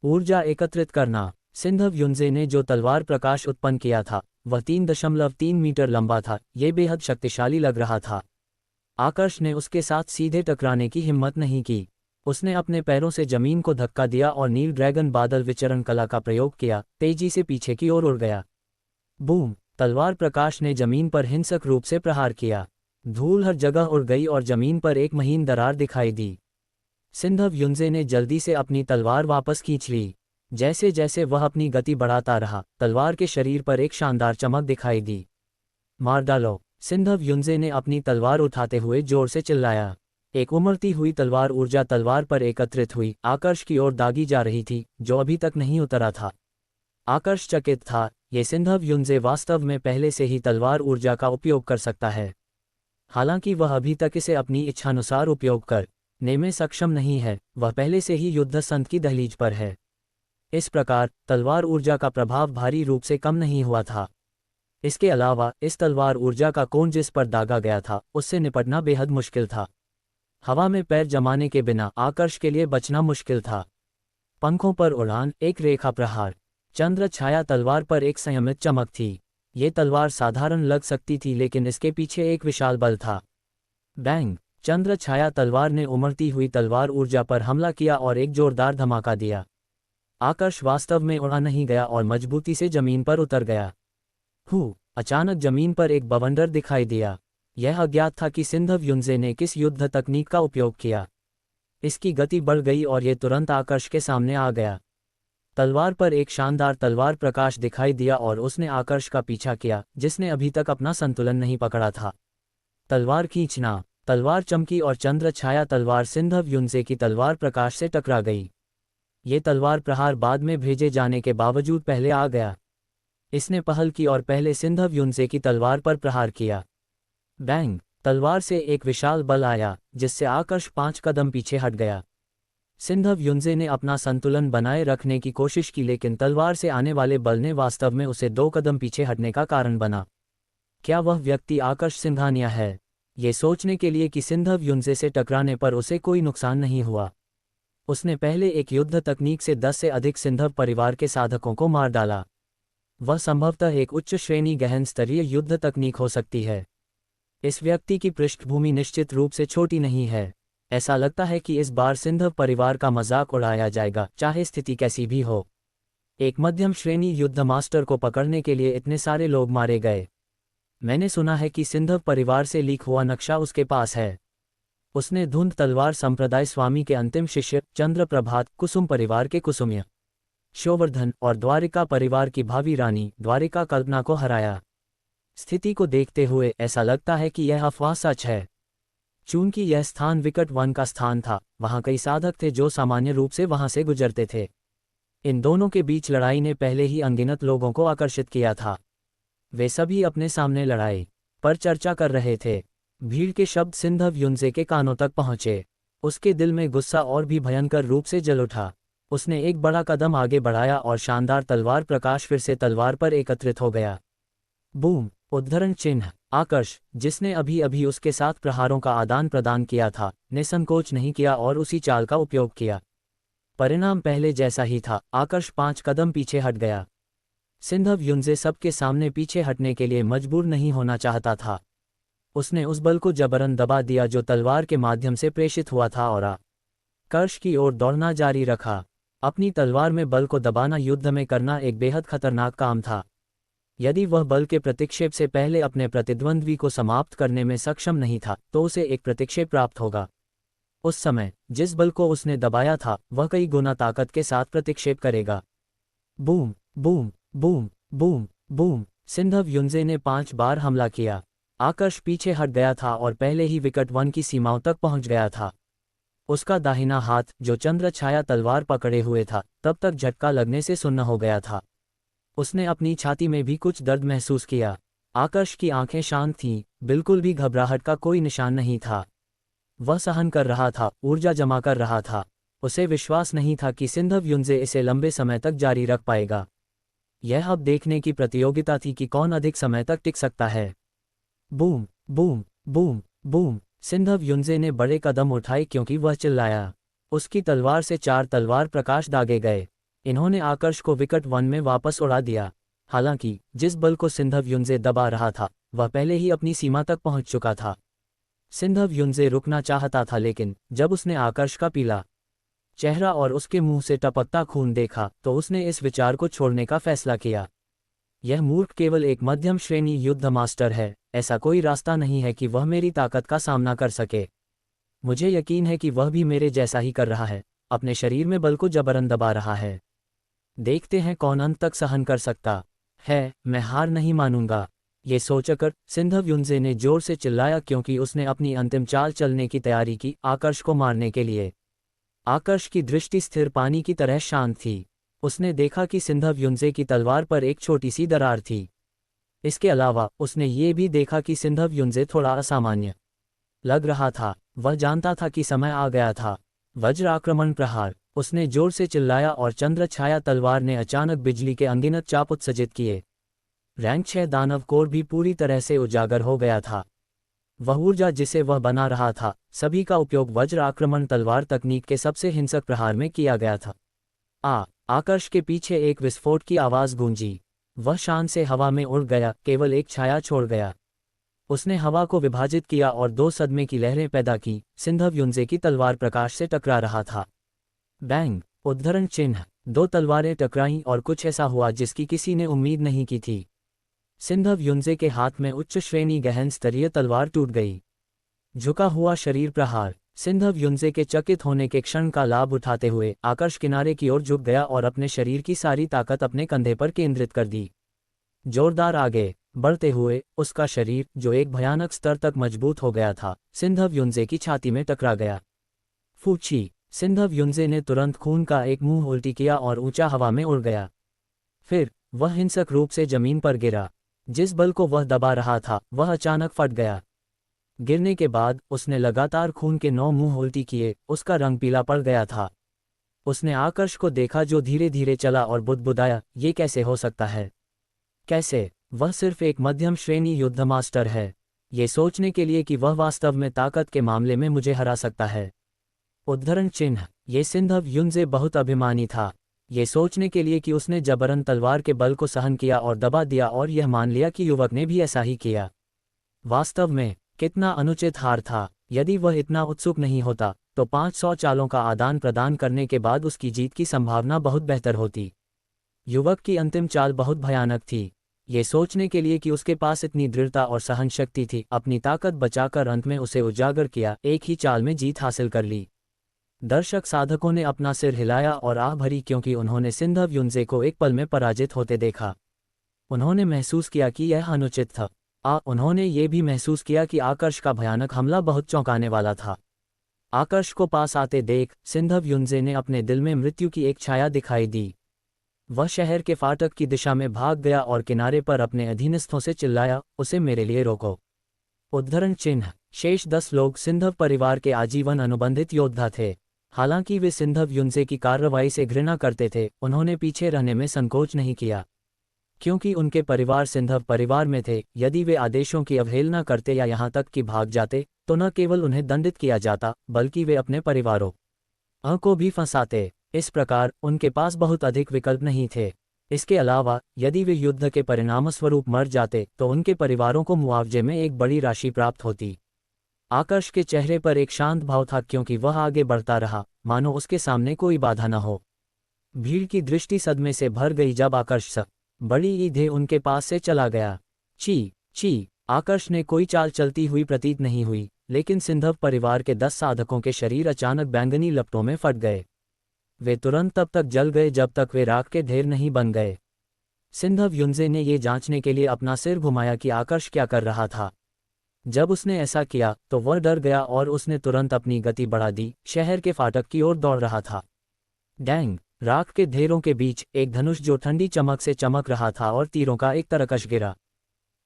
ऊर्जा एकत्रित करना। सिंधव युंजे ने जो तलवार प्रकाश उत्पन्न किया था, वह 3.3 मीटर लंबा था। यह बेहद शक्तिशाली लग रहा था। आकर्ष ने उसके साथ सीधे टकराने की हिम्मत नहीं की। उसने अपने पैरों से जमीन को धक्का दिया और नील ड्रैगन बादल विचरण कला का प्रयोग किया, तेजी से पीछे की ओर उड़ गया। बूम! तलवार प्रकाश ने जमीन पर हिंसक रूप से प्रहार किया। धूल हर जगह उड़ गई और जमीन पर एक महीन दरार दिखाई दी। सिंधव युंजे ने जल्दी से अपनी तलवार वापस खींच ली। जैसे जैसे वह अपनी गति बढ़ाता रहा, तलवार के शरीर पर एक शानदार चमक दिखाई दी। मार डालो! सिंधव युंजे ने अपनी तलवार उठाते हुए जोर से चिल्लाया। एक उमड़ती हुई तलवार ऊर्जा तलवार पर एकत्रित हुई, आकर्ष की ओर दागी जा रही थी, जो अभी तक नहीं उतरा था। आकर्ष चकित था, ये सिंधव युंजे वास्तव में पहले से ही तलवार ऊर्जा का उपयोग कर सकता है। हालांकि वह अभी तक इसे अपनी इच्छानुसार उपयोग करने में सक्षम नहीं है, वह पहले से ही युद्ध संत की दहलीज पर है। इस प्रकार तलवार ऊर्जा का प्रभाव भारी रूप से कम नहीं हुआ था। इसके अलावा इस तलवार ऊर्जा का कोण जिस पर दागा गया था, उससे निपटना बेहद मुश्किल था। हवा में पैर जमाने के बिना आकर्ष के लिए बचना मुश्किल था। पंखों पर उड़ान, एक रेखा प्रहार। चंद्र छाया तलवार पर एक संयमित चमक थी। ये तलवार साधारण लग सकती थी, लेकिन इसके पीछे एक विशाल बल था। बैंग! चंद्र छाया तलवार ने उमड़ती हुई तलवार ऊर्जा पर हमला किया और एक जोरदार धमाका दिया। आकर्ष वास्तव में उड़ा नहीं गया और मजबूती से जमीन पर उतर गया। अचानक जमीन पर एक बवंडर दिखाई दिया। यह अज्ञात था कि सिंधव युंजे ने किस युद्ध तकनीक का उपयोग किया। इसकी गति बढ़ गई और ये तुरंत आकर्ष के सामने आ गया। तलवार पर एक शानदार तलवार प्रकाश दिखाई दिया और उसने आकर्ष का पीछा किया, जिसने अभी तक अपना संतुलन नहीं पकड़ा था। तलवार खींचना! तलवार चमकी और चंद्र छाया तलवार सिंधव युंजे की तलवार प्रकाश से टकरा गई। ये तलवार प्रहार बाद में भेजे जाने के बावजूद पहले आ गया। इसने पहल की और पहले सिंधव युंजे की तलवार पर प्रहार किया। बैंग! तलवार से एक विशाल बल आया, जिससे आकर्ष 5 कदम पीछे हट गया। सिंधव युंजे ने अपना संतुलन बनाए रखने की कोशिश की, लेकिन तलवार से आने वाले बल ने वास्तव में उसे 2 कदम पीछे हटने का कारण बना। क्या वह व्यक्ति आकर्ष सिंघानिया है? ये सोचने के लिए कि सिंधव युंजे से टकराने पर उसे कोई नुकसान नहीं हुआ। उसने पहले एक युद्ध तकनीक से 10 से अधिक सिंधव परिवार के साधकों को मार डाला। वह संभवतः एक उच्च श्रेणी गहन स्तरीय युद्ध तकनीक हो सकती है। इस व्यक्ति की पृष्ठभूमि निश्चित रूप से छोटी नहीं है। ऐसा लगता है कि इस बार सिंधव परिवार का मजाक उड़ाया जाएगा, चाहे स्थिति कैसी भी हो। एक मध्यम श्रेणी युद्ध मास्टर को पकड़ने के लिए इतने सारे लोग मारे गए। मैंने सुना है कि सिंधव परिवार से लीक हुआ नक्शा उसके पास है। उसने धुंध तलवार संप्रदाय स्वामी के अंतिम शिष्य चंद्रप्रभात, कुसुम परिवार के कुसुम्य शोवर्धन और द्वारिका परिवार की भावी रानी द्वारिका कल्पना को हराया। स्थिति को देखते हुए ऐसा लगता है कि यह अफवाह सच है। चूंकि यह स्थान विकट वन का स्थान था, वहां कई साधक थे जो सामान्य रूप से वहां से गुजरते थे। इन दोनों के बीच लड़ाई ने पहले ही अनगिनत लोगों को आकर्षित किया था। वे सभी अपने सामने लड़ाई पर चर्चा कर रहे थे। भीड़ के शब्द सिंधव युंजे के कानों तक पहुंचे। उसके दिल में गुस्सा और भी भयंकर रूप से जल उठा। उसने एक बड़ा कदम आगे बढ़ाया और शानदार तलवार प्रकाश फिर से तलवार पर एकत्रित हो गया। बूम! उद्धरण चिन्ह। आकर्ष, जिसने अभी अभी उसके साथ प्रहारों का आदान प्रदान किया था, ने संकोच नहीं किया और उसी चाल का उपयोग किया। परिणाम पहले जैसा ही था। आकर्ष 5 कदम पीछे हट गया। सिंधव युंजे सबके सामने पीछे हटने के लिए मजबूर नहीं होना चाहता था। उसने उस बल को जबरन दबा दिया जो तलवार के माध्यम से प्रेषित हुआ था और आकर्ष की ओर दौड़ना जारी रखा। अपनी तलवार में बल को दबाना युद्ध में करना एक बेहद खतरनाक काम था। यदि वह बल के प्रतिक्षेप से पहले अपने प्रतिद्वंद्वी को समाप्त करने में सक्षम नहीं था, तो उसे एक प्रतिक्षेप प्राप्त होगा। उस समय जिस बल को उसने दबाया था, वह कई गुना ताकत के साथ प्रतिक्षेप करेगा। Boom boom boom boom boom! सिंधव युंजे ने 5 बार हमला किया। आकर्ष पीछे हट गया था और पहले ही विकट वन की सीमाओं तक पहुंच गया था। उसका दाहिना हाथ, जो चंद्र छाया तलवार पकड़े हुए था, तब तक झटका लगने से सुन्न हो गया था। उसने अपनी छाती में भी कुछ दर्द महसूस किया। आकर्ष की आंखें शांत थीं, बिल्कुल भी घबराहट का कोई निशान नहीं था। वह सहन कर रहा था, ऊर्जा जमा कर रहा था। उसे विश्वास नहीं था कि सिंधव युंजे इसे लंबे समय तक जारी रख पाएगा। यह अब देखने की प्रतियोगिता थी कि कौन अधिक समय तक टिक सकता है। Boom boom boom boom! सिंधव युंजे ने बड़े कदम उठाए क्योंकि वह चिल्लाया। उसकी तलवार से 4 तलवार प्रकाश दागे गए। इन्होंने आकर्ष को विकट वन में वापस उड़ा दिया। हालांकि जिस बल को सिंधव युंजे दबा रहा था, वह पहले ही अपनी सीमा तक पहुंच चुका था। सिंधव युंजे रुकना चाहता था, लेकिन जब उसने आकर्ष का पीला चेहरा और उसके मुंह से टपकता खून देखा, तो उसने इस विचार को छोड़ने का फैसला किया। यह मूर्ख केवल एक मध्यम श्रेणी युद्ध मास्टर है। ऐसा कोई रास्ता नहीं है कि वह मेरी ताकत का सामना कर सके। मुझे यकीन है कि वह भी मेरे जैसा ही कर रहा है, अपने शरीर में बल को जबरन दबा रहा है। देखते हैं कौन अंत तक सहन कर सकता है, मैं हार नहीं मानूंगा। ये सोचकर सिंधव युंजे ने जोर से चिल्लाया क्योंकि उसने अपनी अंतिम चाल चलने की तैयारी की, आकर्ष को मारने के लिए। आकर्ष की दृष्टि स्थिर पानी की तरह शांत थी। उसने देखा कि सिंधव युंजे की तलवार पर एक छोटी सी दरार थी। इसके अलावा उसने ये भी देखा कि सिंधव युंजे थोड़ा असामान्य लग रहा था। वह जानता था कि समय आ गया था। वज्र आक्रमण प्रहार, उसने जोर से चिल्लाया और चंद्र छाया तलवार ने अचानक बिजली के अनगिनत चाप उत्सर्जित किए। रैंक 6 दानव कोर भी पूरी तरह से उजागर हो गया था। वह ऊर्जा जिसे वह बना रहा था, सभी का उपयोग वज्र आक्रमण तलवार तकनीक के सबसे हिंसक प्रहार में किया गया था। आकर्ष के पीछे एक विस्फोट की आवाज गूंजी। वह शान से हवा में उड़ गया, केवल एक छाया छोड़ गया। उसने हवा को विभाजित किया और 2 सदमे की लहरें पैदा की। सिंधव युंजे की तलवार प्रकाश से टकरा रहा था। बैंग, उद्धरण चिन्ह, 2 तलवारें टकराईं और कुछ ऐसा हुआ जिसकी किसी ने उम्मीद नहीं की थी। सिंधव युंजे के हाथ में उच्च श्रेणी गहन स्तरीय तलवार टूट गई। झुका हुआ शरीर प्रहार, सिंधव युंजे के चकित होने के क्षण का लाभ उठाते हुए आकर्ष किनारे की ओर झुक गया और अपने शरीर की सारी ताकत अपने कंधे पर केंद्रित कर दी। जोरदार आगे बढ़ते हुए उसका शरीर, जो एक भयानक स्तर तक मजबूत हो गया था, सिंधव युंजे की छाती में टकरा गया। फूची, सिंधव युंजे ने तुरंत खून का एक मुंह उल्टी किया और ऊंचा हवा में उड़ गया। फिर वह हिंसक रूप से जमीन पर गिरा। जिस बल को वह दबा रहा था वह अचानक फट गया। गिरने के बाद उसने लगातार खून के 9 मुंह उल्टी किए। उसका रंग पीला पड़ गया था। उसने आकर्ष को देखा जो धीरे धीरे चला और बुदबुदाया, ये कैसे हो सकता है? कैसे? वह सिर्फ एक मध्यम श्रेणी युद्ध मास्टर है। ये सोचने के लिए कि वह वास्तव में ताकत के मामले में मुझे हरा सकता है। उद्धरण चिन्ह, ये सिंधव युंजे बहुत अभिमानी था। ये सोचने के लिए कि उसने जबरन तलवार के बल को सहन किया और दबा दिया और यह मान लिया कि युवक ने भी ऐसा ही किया। वास्तव में कितना अनुचित हार था। यदि वह इतना उत्सुक नहीं होता तो 500 चालों का आदान प्रदान करने के बाद उसकी जीत की संभावना बहुत बेहतर होती। युवक की अंतिम चाल बहुत भयानक थी। ये सोचने के लिए कि उसके पास इतनी दृढ़ता और सहन शक्ति थी, अपनी ताकत बचाकर अंत में उसे उजागर किया, एक ही चाल में जीत हासिल कर ली। दर्शक साधकों ने अपना सिर हिलाया और आह भरी क्योंकि उन्होंने सिंधव युंजे को एक पल में पराजित होते देखा। उन्होंने महसूस किया कि यह अनुचित था। उन्होंने ये भी महसूस किया कि आकर्ष का भयानक हमला बहुत चौंकाने वाला था। आकर्ष को पास आते देख सिंधव युंजे ने अपने दिल में मृत्यु की एक छाया दिखाई दी। वह शहर के फाटक की दिशा में भाग गया और किनारे पर अपने अधीनस्थों से चिल्लाया, उसे मेरे लिए रोको। उद्धरण चिन्ह, शेष 10 लोग सिंधव परिवार के आजीवन अनुबंधित योद्धा थे। हालांकि वे सिंधव युंजे की कार्रवाई से घृणा करते थे, उन्होंने पीछे रहने में संकोच नहीं किया। क्योंकि उनके परिवार सिंधव परिवार में थे, यदि वे आदेशों की अवहेलना करते या यहाँ तक कि भाग जाते तो न केवल उन्हें दंडित किया जाता बल्कि वे अपने परिवारों को भी फंसाते। इस प्रकार उनके पास बहुत अधिक विकल्प नहीं थे। इसके अलावा यदि वे युद्ध के परिणामस्वरूप मर जाते तो उनके परिवारों को मुआवजे में एक बड़ी राशि प्राप्त होती। आकर्ष के चेहरे पर एक शांत भाव था क्योंकि वह आगे बढ़ता रहा, मानो उसके सामने कोई बाधा न हो। भीड़ की दृष्टि सदमे से भर गई जब आकर्ष बड़ी ईधे उनके पास से चला गया। ची, आकर्ष ने कोई चाल चलती हुई प्रतीत नहीं हुई, लेकिन सिंधव परिवार के 10 साधकों के शरीर अचानक बैंगनी लपटों में फट गए। वे तुरंत तब तक जल गए जब तक वे राख के ढेर नहीं बन गए। सिंधव युंजे ने ये जांचने के लिए अपना सिर घुमाया कि आकर्ष क्या कर रहा था। जब उसने ऐसा किया तो वह डर गया और उसने तुरंत अपनी गति बढ़ा दी। शहर के फाटक की ओर दौड़ रहा था। डैंग, राख के ढेरों के बीच एक धनुष जो ठंडी चमक से चमक रहा था और तीरों का एक तरकश गिरा।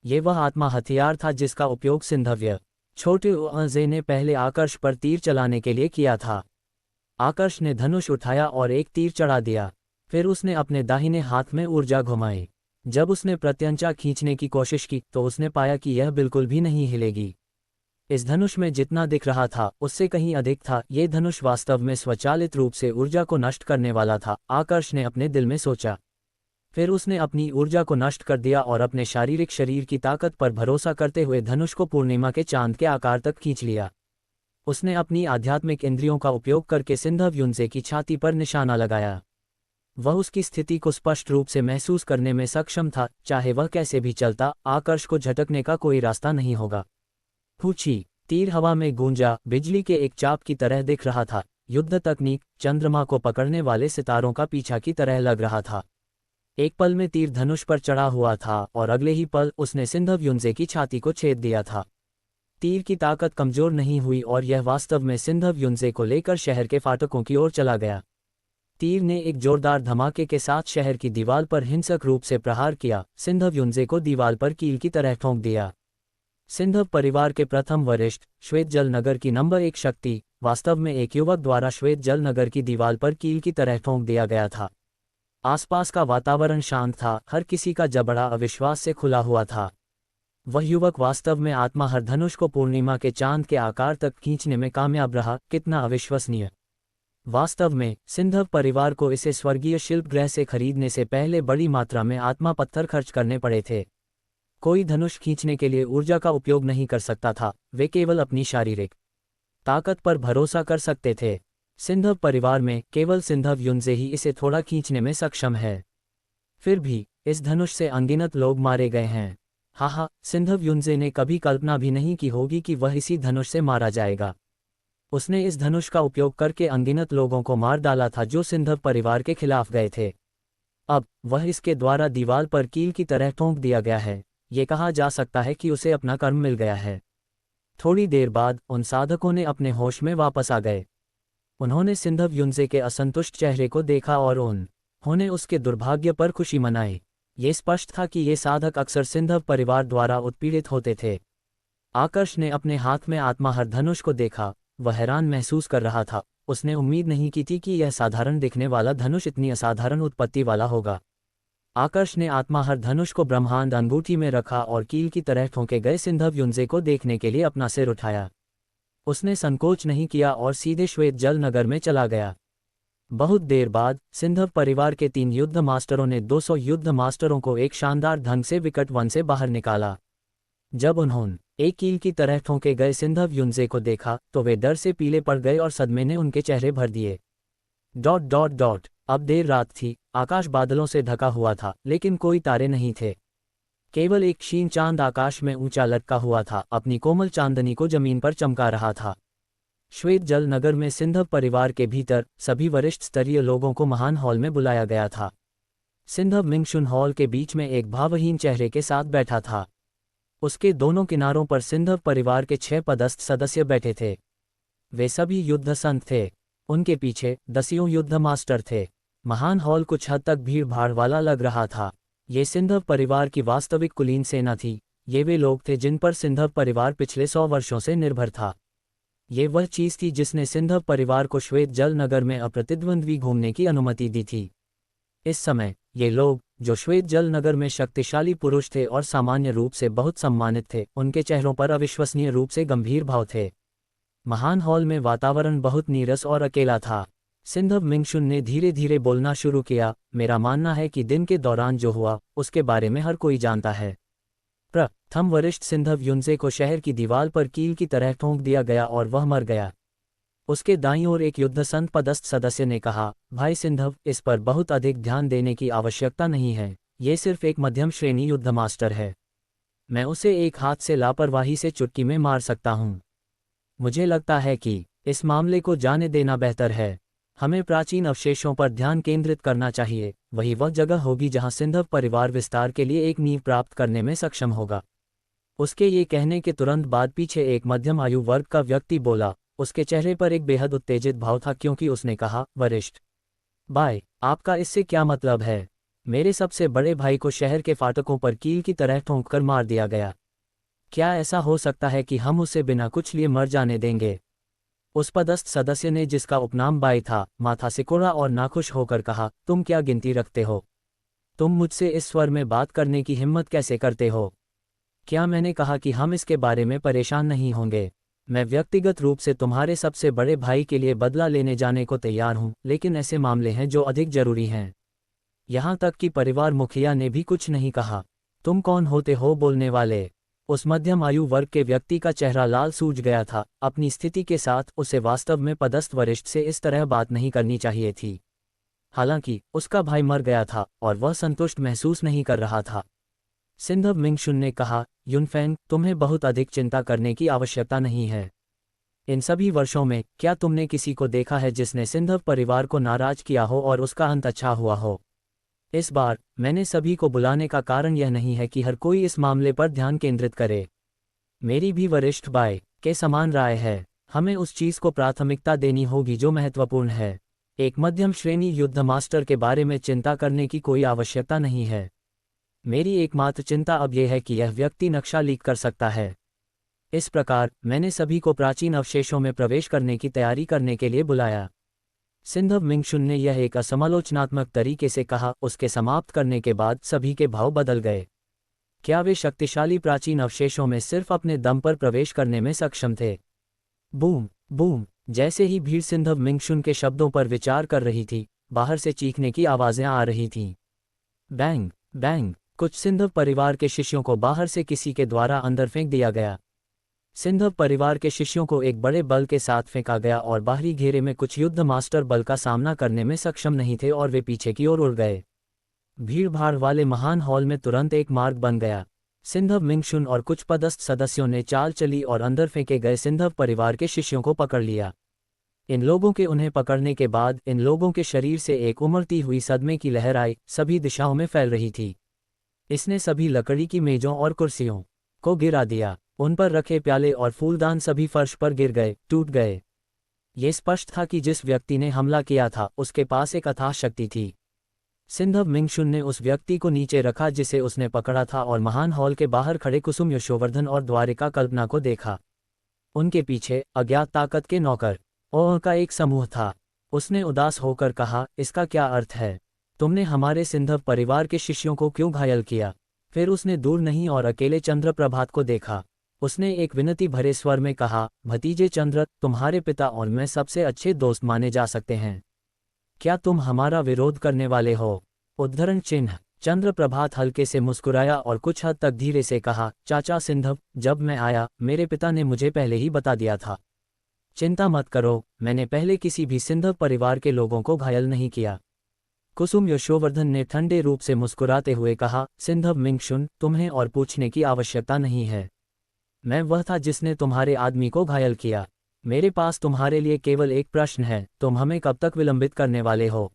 ये वह आत्मा हथियार था जिसका उपयोग सिंधव्य छोटे उजे ने पहले आकर्ष पर तीर चलाने के लिए किया था। आकर्ष ने धनुष उठाया और एक तीर चढ़ा दिया। फिर उसने अपने दाहिने हाथ में ऊर्जा घुमाई। जब उसने प्रत्यंचा खींचने की कोशिश की तो उसने पाया कि यह बिल्कुल भी नहीं हिलेगी। इस धनुष में जितना दिख रहा था उससे कहीं अधिक था। ये धनुष वास्तव में स्वचालित रूप से ऊर्जा को नष्ट करने वाला था, आकर्ष ने अपने दिल में सोचा। फिर उसने अपनी ऊर्जा को नष्ट कर दिया और अपने शारीरिक शरीर की ताकत पर भरोसा करते हुए धनुष को पूर्णिमा के चांद के आकार तक खींच लिया। उसने अपनी आध्यात्मिक इंद्रियों का उपयोग करके सिंधव युंजे की छाती पर निशाना लगाया। वह उसकी स्थिति को स्पष्ट रूप से महसूस करने में सक्षम था। चाहे वह कैसे भी चलता, आकर्ष को झटकने का कोई रास्ता नहीं होगा। फूची, तीर हवा में गूंजा, बिजली के एक चाप की तरह दिख रहा था। युद्ध तकनीक चंद्रमा को पकड़ने वाले सितारों का पीछा की तरह लग रहा था। एक पल में तीर धनुष पर चढ़ा हुआ था और अगले ही पल उसने सिंधव युंजे की छाती को छेद दिया था। तीर की ताकत कमजोर नहीं हुई और यह वास्तव में सिंधव युंजे को लेकर शहर के फाटकों की ओर चला गया। तीर ने एक जोरदार धमाके के साथ शहर की दीवार पर हिंसक रूप से प्रहार किया, सिंधव युंजे को दीवार पर कील की तरह ठोंक दिया। सिंधव परिवार के प्रथम वरिष्ठ, श्वेत जल नगर की नंबर 1 शक्ति, वास्तव में एक युवक द्वारा श्वेत जल नगर की दीवार पर कील की तरह ठोंक दिया गया था। आसपास का वातावरण शांत था, हर किसी का जबड़ा अविश्वास से खुला हुआ था। वह युवक वास्तव में आत्माहर धनुष को पूर्णिमा के चांद के आकार तक खींचने में कामयाब रहा। कितना अविश्वसनीय! वास्तव में सिंधव परिवार को इसे स्वर्गीय शिल्पगृह से खरीदने से पहले बड़ी मात्रा में आत्मा पत्थर खर्च करने पड़े थे। कोई धनुष खींचने के लिए ऊर्जा का उपयोग नहीं कर सकता था, वे केवल अपनी शारीरिक ताकत पर भरोसा कर सकते थे। सिंधव परिवार में केवल सिंधव युंजे ही इसे थोड़ा खींचने में सक्षम है। फिर भी इस धनुष से अनगिनत लोग मारे गए हैं। हाँ, सिंधव युंजे ने कभी कल्पना भी नहीं की होगी कि वह इसी धनुष से मारा जाएगा। उसने इस धनुष का उपयोग करके अनगिनत लोगों को मार डाला था जो सिंधव परिवार के खिलाफ गए थे। अब वह इसके द्वारा दीवार पर कील की तरह ठोंक दिया गया है। ये कहा जा सकता है कि उसे अपना कर्म मिल गया है। थोड़ी देर बाद उन साधकों ने अपने होश में वापस आ गए। उन्होंने सिंधव युंजे के असंतुष्ट चेहरे को देखा और उन्होंने उसके दुर्भाग्य पर खुशी मनाई। ये स्पष्ट था कि ये साधक अक्सर सिंधव परिवार द्वारा उत्पीड़ित होते थे। आकर्ष ने अपने हाथ में आत्माहर धनुष को देखा। वह हैरान महसूस कर रहा था। उसने उम्मीद नहीं की थी कि यह साधारण दिखने वाला धनुष इतनी असाधारण उत्पत्ति वाला होगा। आकर्ष ने आत्माहर धनुष को ब्रह्मांड अंगूठी में रखा और कील की तरह ठोंके गए सिंधव युंजे को देखने के लिए अपना सिर उठाया। उसने संकोच नहीं किया और सीधे श्वेत जल नगर में चला गया। बहुत देर बाद सिंधव परिवार के 3 युद्ध मास्टरों ने 200 युद्ध मास्टरों को एक शानदार ढंग से विकट वन से बाहर निकाला। जब उन्होंने एक कील की तरह ठोंके गए सिंधव युंजे को देखा तो वे डर से पीले पड़ गए और सदमे ने उनके चेहरे भर दिए। ... अब देर रात थी, आकाश बादलों से ढका हुआ था, लेकिन कोई तारे नहीं थे। केवल एक क्षीण चांद आकाश में ऊंचा लटका हुआ था, अपनी कोमल चांदनी को जमीन पर चमका रहा था। श्वेत जल नगर में सिंधव परिवार के भीतर सभी वरिष्ठ स्तरीय लोगों को महान हॉल में बुलाया गया था। सिंधव मिंगशुन हॉल के बीच में एक भावहीन चेहरे के साथ बैठा था। उसके दोनों किनारों पर सिंधव परिवार के 6 पदस्थ सदस्य बैठे थे। वे सभी युद्ध संत थे। उनके पीछे 10 युद्ध मास्टर थे। महान हॉल कुछ हद तक भीड़ भाड़ वाला लग रहा था। ये सिंधव परिवार की वास्तविक कुलीन सेना थी। ये वे लोग थे जिन पर सिंधव परिवार पिछले 100 वर्षों से निर्भर था। ये वह चीज़ थी जिसने सिंधव परिवार को श्वेत जल नगर में अप्रतिद्वंद्वी घूमने की अनुमति दी थी। इस समय ये लोग, जो श्वेत जल नगर में शक्तिशाली पुरुष थे और सामान्य रूप से बहुत सम्मानित थे, उनके चेहरों पर अविश्वसनीय रूप से गंभीर भाव थे। महान हॉल में वातावरण बहुत नीरस और अकेला था। सिंधव मिंगशुन ने धीरे धीरे बोलना शुरू किया। मेरा मानना है कि दिन के दौरान जो हुआ उसके बारे में हर कोई जानता है। प्रथम वरिष्ठ सिंधव युंजे को शहर की दीवार पर कील की तरह ठोंक दिया गया और वह मर गया। उसके दाईं ओर एक युद्ध संत पदस्थ सदस्य ने कहा, भाई सिंधव, इस पर बहुत अधिक ध्यान देने की आवश्यकता नहीं है। ये सिर्फ एक मध्यम श्रेणी युद्ध मास्टर है। मैं उसे एक हाथ से लापरवाही से चुटकी में मार सकता हूँ। मुझे लगता है कि इस मामले को जाने देना बेहतर है। हमें प्राचीन अवशेषों पर ध्यान केंद्रित करना चाहिए। वही वह जगह होगी जहां सिंधव परिवार विस्तार के लिए एक नींव प्राप्त करने में सक्षम होगा। उसके ये कहने के तुरंत बाद पीछे एक मध्यम आयु वर्ग का व्यक्ति बोला। उसके चेहरे पर एक बेहद उत्तेजित भाव था क्योंकि उसने कहा, वरिष्ठ भाई, आपका इससे क्या मतलब है? मेरे सबसे बड़े भाई को शहर के फाटकों पर कील की तरह ठोंककर मार दिया गया। क्या ऐसा हो सकता है कि हम उसे बिना कुछ लिए मर जाने देंगे? उस पदस्थ सदस्य ने, जिसका उपनाम बाई था, माथा सिकोड़ा और नाखुश होकर कहा, तुम क्या गिनती रखते हो? तुम मुझसे इस स्वर में बात करने की हिम्मत कैसे करते हो? क्या मैंने कहा कि हम इसके बारे में परेशान नहीं होंगे? मैं व्यक्तिगत रूप से तुम्हारे सबसे बड़े भाई के लिए बदला लेने जाने को तैयार हूं, लेकिन ऐसे मामले हैं जो अधिक जरूरी हैं। यहां तक कि परिवार मुखिया ने भी कुछ नहीं कहा। तुम कौन होते हो बोलने वाले? उस मध्यम आयु वर्ग के व्यक्ति का चेहरा लाल सूझ गया था। अपनी स्थिति के साथ उसे वास्तव में पदस्थ वरिष्ठ से इस तरह बात नहीं करनी चाहिए थी। हालांकि उसका भाई मर गया था और वह संतुष्ट महसूस नहीं कर रहा था। सिंधव मिंगशुन ने कहा, युनफेंग, तुम्हें बहुत अधिक चिंता करने की आवश्यकता नहीं है। इन सभी वर्षों में क्या तुमने किसी को देखा है जिसने सिंधव परिवार को नाराज किया हो और उसका अंत अच्छा हुआ हो? इस बार मैंने सभी को बुलाने का कारण यह नहीं है कि हर कोई इस मामले पर ध्यान केंद्रित करे। मेरी भी वरिष्ठ भाई के समान राय है। हमें उस चीज़ को प्राथमिकता देनी होगी जो महत्वपूर्ण है। एक मध्यम श्रेणी युद्ध मास्टर के बारे में चिंता करने की कोई आवश्यकता नहीं है। मेरी एकमात्र चिंता अब यह है कि यह व्यक्ति नक्शा लीक कर सकता है। इस प्रकार मैंने सभी को प्राचीन अवशेषों में प्रवेश करने की तैयारी करने के लिए बुलाया। सिंधव मिंगशुन ने यह एक असमालोचनात्मक तरीके से कहा। उसके समाप्त करने के बाद सभी के भाव बदल गए। क्या वे शक्तिशाली प्राचीन अवशेषों में सिर्फ अपने दम पर प्रवेश करने में सक्षम थे? बूम बूम, जैसे ही भीड़ सिंधव मिंगशुन के शब्दों पर विचार कर रही थी, बाहर से चीखने की आवाज़ें आ रही थीं। बैंग बैंग, कुछ सिंधव परिवार के शिष्यों को बाहर से किसी के द्वारा अंदर फेंक दिया गया। सिंधव परिवार के शिष्यों को एक बड़े बल के साथ फेंका गया और बाहरी घेरे में कुछ युद्ध मास्टर बल का सामना करने में सक्षम नहीं थे और वे पीछे की ओर उड़ गए। भीड़-भाड़ वाले महान हॉल में तुरंत एक मार्ग बन गया। सिंधव मिंगशुन और कुछ पदस्थ सदस्यों ने चाल चली और अंदर फेंके गए सिंधव परिवार के शिष्यों को पकड़ लिया। इन लोगों के उन्हें पकड़ने के बाद इन लोगों के शरीर से एक उमड़ती हुई सदमे की लहर आई, सभी दिशाओं में फैल रही थी। इसने सभी लकड़ी की मेजों और कुर्सियों को गिरा दिया। उन पर रखे प्याले और फूलदान सभी फर्श पर गिर गए, टूट गए। ये स्पष्ट था कि जिस व्यक्ति ने हमला किया था उसके पास एक अथाह शक्ति थी। सिंधव मिंगशुन ने उस व्यक्ति को नीचे रखा जिसे उसने पकड़ा था और महान हॉल के बाहर खड़े कुसुम यशोवर्धन और द्वारिका कल्पना को देखा। उनके पीछे अज्ञात ताकत के नौकर और का एक समूह था। उसने उदास होकर कहा, इसका क्या अर्थ है? तुमने हमारे सिंधव परिवार के शिष्यों को क्यों घायल किया? फिर उसने दूर नहीं और अकेले चंद्रप्रभात को देखा। उसने एक विनती भरे स्वर में कहा, भतीजे चंद्र, तुम्हारे पिता और मैं सबसे अच्छे दोस्त माने जा सकते हैं। क्या तुम हमारा विरोध करने वाले हो? उद्धरण चिन्ह। चंद्रप्रभात हल्के से मुस्कुराया और कुछ हद तक धीरे से कहा, चाचा सिंधव, जब मैं आया मेरे पिता ने मुझे पहले ही बता दिया था। चिंता मत करो, मैंने पहले किसी भी सिंधव परिवार के लोगों को घायल नहीं किया। कुसुम यशोवर्धन ने ठंडे रूप से मुस्कुराते हुए कहा, सिंधव मिंगशुन, तुम्हें और पूछने की आवश्यकता नहीं है। मैं वह था जिसने तुम्हारे आदमी को घायल किया। मेरे पास तुम्हारे लिए केवल एक प्रश्न है, तुम हमें कब तक विलंबित करने वाले हो?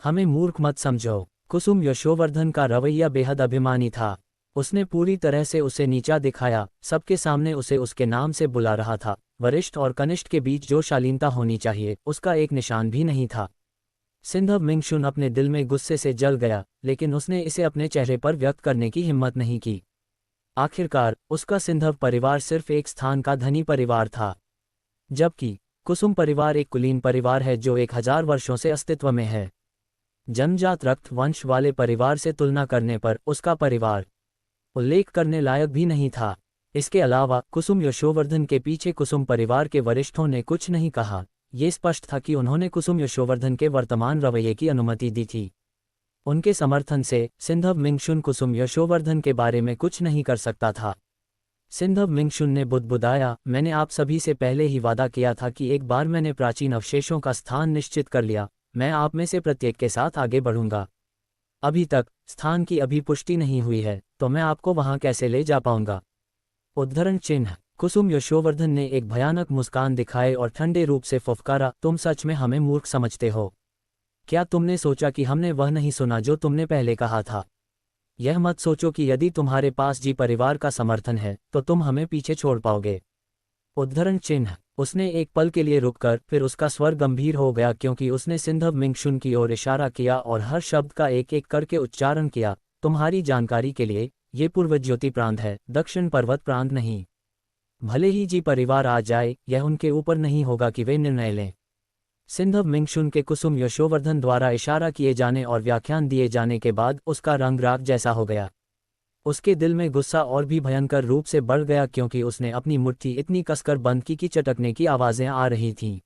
हमें मूर्ख मत समझो। कुसुम यशोवर्धन का रवैया बेहद अभिमानी था। उसने पूरी तरह से उसे नीचा दिखाया, सबके सामने उसे उसके नाम से बुला रहा था। वरिष्ठ और कनिष्ठ के बीच जो शालीनता होनी चाहिए उसका एक निशान भी नहीं था। सिंधव मिंगशुन अपने दिल में गुस्से से जल गया, लेकिन उसने इसे अपने चेहरे पर व्यक्त करने की हिम्मत नहीं की। आखिरकार उसका सिंधव परिवार सिर्फ एक स्थान का धनी परिवार था, जबकि कुसुम परिवार एक कुलीन परिवार है जो 1000 वर्षों से अस्तित्व में है। जन्मजात रक्त वंश वाले परिवार से तुलना करने पर उसका परिवार उल्लेख करने लायक भी नहीं था। इसके अलावा कुसुम यशोवर्धन के पीछे कुसुम परिवार के वरिष्ठों ने कुछ नहीं कहा। ये स्पष्ट था कि उन्होंने कुसुम यशोवर्धन के वर्तमान रवैये की अनुमति दी थी। उनके समर्थन से सिंधव मिंगशुन कुसुम यशोवर्धन के बारे में कुछ नहीं कर सकता था। सिंधव मिंगशुन ने बुदबुदाया, मैंने आप सभी से पहले ही वादा किया था कि एक बार मैंने प्राचीन अवशेषों का स्थान निश्चित कर लिया, मैं आप में से प्रत्येक के साथ आगे बढ़ूंगा। अभी तक स्थान की अभी पुष्टि नहीं हुई है, तो मैं आपको वहां कैसे ले जा पाऊंगा? उद्धरण चिन्ह। कुसुम यशोवर्धन ने एक भयानक मुस्कान दिखाए और ठंडे रूप से फुफकारा, तुम सच में हमें मूर्ख समझते हो? क्या तुमने सोचा कि हमने वह नहीं सुना जो तुमने पहले कहा था? यह मत सोचो कि यदि तुम्हारे पास जी परिवार का समर्थन है तो तुम हमें पीछे छोड़ पाओगे। उद्धरण चिन्ह। उसने एक पल के लिए रुककर फिर उसका स्वर गंभीर हो गया क्योंकि उसने सिंधव मिंगशुन की ओर इशारा किया और हर शब्द का एक एक करके उच्चारण किया। तुम्हारी जानकारी के लिए, ये पूर्व ज्योति प्रांत है, दक्षिण पर्वत प्रांत नहीं। भले ही जी परिवार आ जाए, यह उनके ऊपर नहीं होगा कि वे निर्णय लें। सिंधव मिंगशुन के कुसुम यशोवर्धन द्वारा इशारा किए जाने और व्याख्यान दिए जाने के बाद उसका रंग राख जैसा हो गया। उसके दिल में गुस्सा और भी भयंकर रूप से बढ़ गया क्योंकि उसने अपनी मुट्ठी इतनी कसकर बंद की कि चटकने की आवाज़ें आ रही थीं।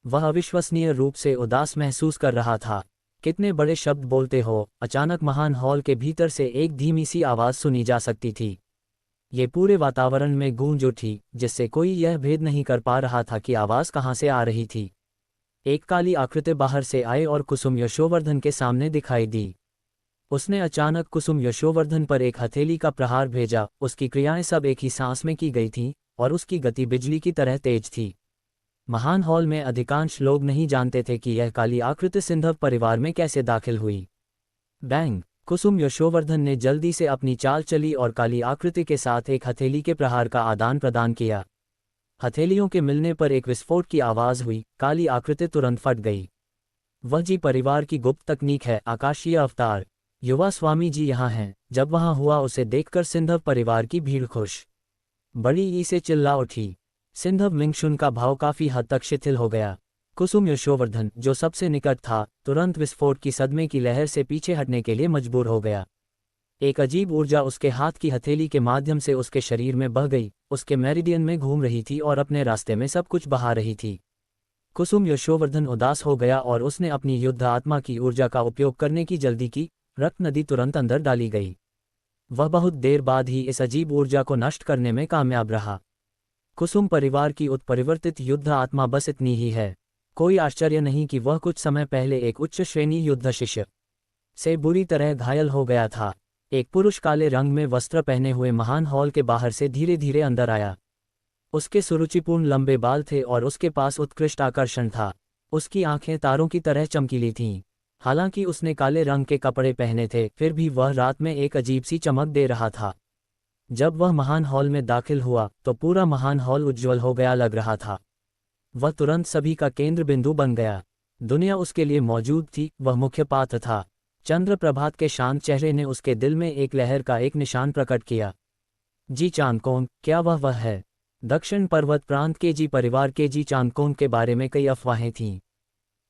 वह अविश्वसनीय रूप से उदास महसूस कर रहा था। कितने बड़े शब्द बोलते हो? अचानक महान हॉल के भीतर से एक धीमी सी आवाज़ सुनी जा सकती थी। ये पूरे वातावरण में गूंज उठी, जिससे कोई यह भेद नहीं कर पा रहा था कि आवाज़ कहाँ से आ रही थी। एक काली आकृति बाहर से आए और कुसुम यशोवर्धन के सामने दिखाई दी। उसने अचानक कुसुम यशोवर्धन पर एक हथेली का प्रहार भेजा। उसकी क्रियाएं सब एक ही सांस में की गई थीं, और उसकी गति बिजली की तरह तेज थी। महान हॉल में अधिकांश लोग नहीं जानते थे कि यह काली आकृति सिंधव परिवार में कैसे दाखिल हुई। बैंग! कुसुम यशोवर्धन ने जल्दी से अपनी चाल चली और काली आकृति के साथ एक हथेली के प्रहार का आदान प्रदान किया। हथेलियों के मिलने पर एक विस्फोट की आवाज हुई। काली आकृति तुरंत फट गई। वह जी परिवार की गुप्त तकनीक है, आकाशीय अवतार। युवा स्वामी जी यहाँ हैं। जब वहाँ हुआ उसे देखकर सिंधव परिवार की भीड़ खुश बड़ी ई से चिल्ला उठी। सिंधव मिंगशुन का भाव काफी हद तक शिथिल हो गया। कुसुम यशोवर्धन, जो सबसे निकट था, तुरंत विस्फोट की सदमे की लहर से पीछे हटने के लिए मजबूर हो गया। एक अजीब ऊर्जा उसके हाथ की हथेली के माध्यम से उसके शरीर में बह गई, उसके मेरिडियन में घूम रही थी और अपने रास्ते में सब कुछ बहा रही थी। कुसुम यशोवर्धन उदास हो गया और उसने अपनी युद्ध आत्मा की ऊर्जा का उपयोग करने की जल्दी की। रक्त नदी तुरंत अंदर डाली गई। वह बहुत देर बाद ही इस अजीब ऊर्जा को नष्ट करने में कामयाब रहा। कुसुम परिवार की उत्परिवर्तित युद्ध आत्मा बस इतनी ही है। कोई आश्चर्य नहीं कि वह कुछ समय पहले एक उच्च श्रेणी युद्ध शिष्य से बुरी तरह घायल हो गया था। एक पुरुष काले रंग में वस्त्र पहने हुए महान हॉल के बाहर से धीरे धीरे अंदर आया। उसके सुरुचिपूर्ण लंबे बाल थे और उसके पास उत्कृष्ट आकर्षण था। उसकी आंखें तारों की तरह चमकीली थीं। हालांकि उसने काले रंग के कपड़े पहने थे, फिर भी वह रात में एक अजीब सी चमक दे रहा था। जब वह महान हॉल में दाखिल हुआ तो पूरा महान हॉल उज्ज्वल हो गया लग रहा था। वह तुरंत सभी का केंद्र बिंदु बन गया। दुनिया उसके लिए मौजूद थी। वह मुख्य पात्र था। चंद्र प्रभात के शांत चेहरे ने उसके दिल में एक लहर का एक निशान प्रकट किया। जी चांदकोन, क्या वह है? दक्षिण पर्वत प्रांत के जी परिवार के जी चांदकोन के बारे में कई अफवाहें थीं।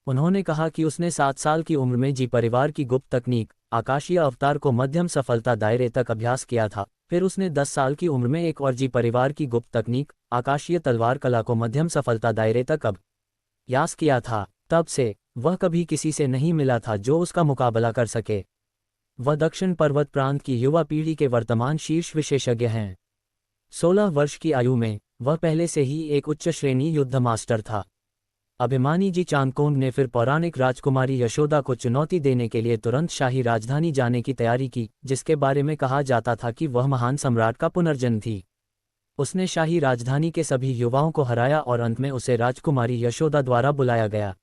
उन्होंने कहा कि उसने 7 साल की उम्र में जी परिवार की गुप्त तकनीक आकाशीय अवतार को मध्यम सफलता दायरे तक अभ्यास किया था। फिर उसने 10 साल की उम्र में एक और जी परिवार की गुप्त तकनीक आकाशीय तलवार कला को मध्यम सफलता दायरे तक अभ्यास किया था। तब से वह कभी किसी से नहीं मिला था जो उसका मुकाबला कर सके। वह दक्षिण पर्वत प्रांत की युवा पीढ़ी के वर्तमान शीर्ष विशेषज्ञ हैं। 16 वर्ष की आयु में वह पहले से ही एक उच्च श्रेणी युद्ध मास्टर था। अभिमानी जी चांदकोन ने फिर पौराणिक राजकुमारी यशोदा को चुनौती देने के लिए तुरंत शाही राजधानी जाने की तैयारी की, जिसके बारे में कहा जाता था कि वह महान सम्राट का पुनर्जन्म थी। उसने शाही राजधानी के सभी युवाओं को हराया और अंत में उसे राजकुमारी यशोदा द्वारा बुलाया गया।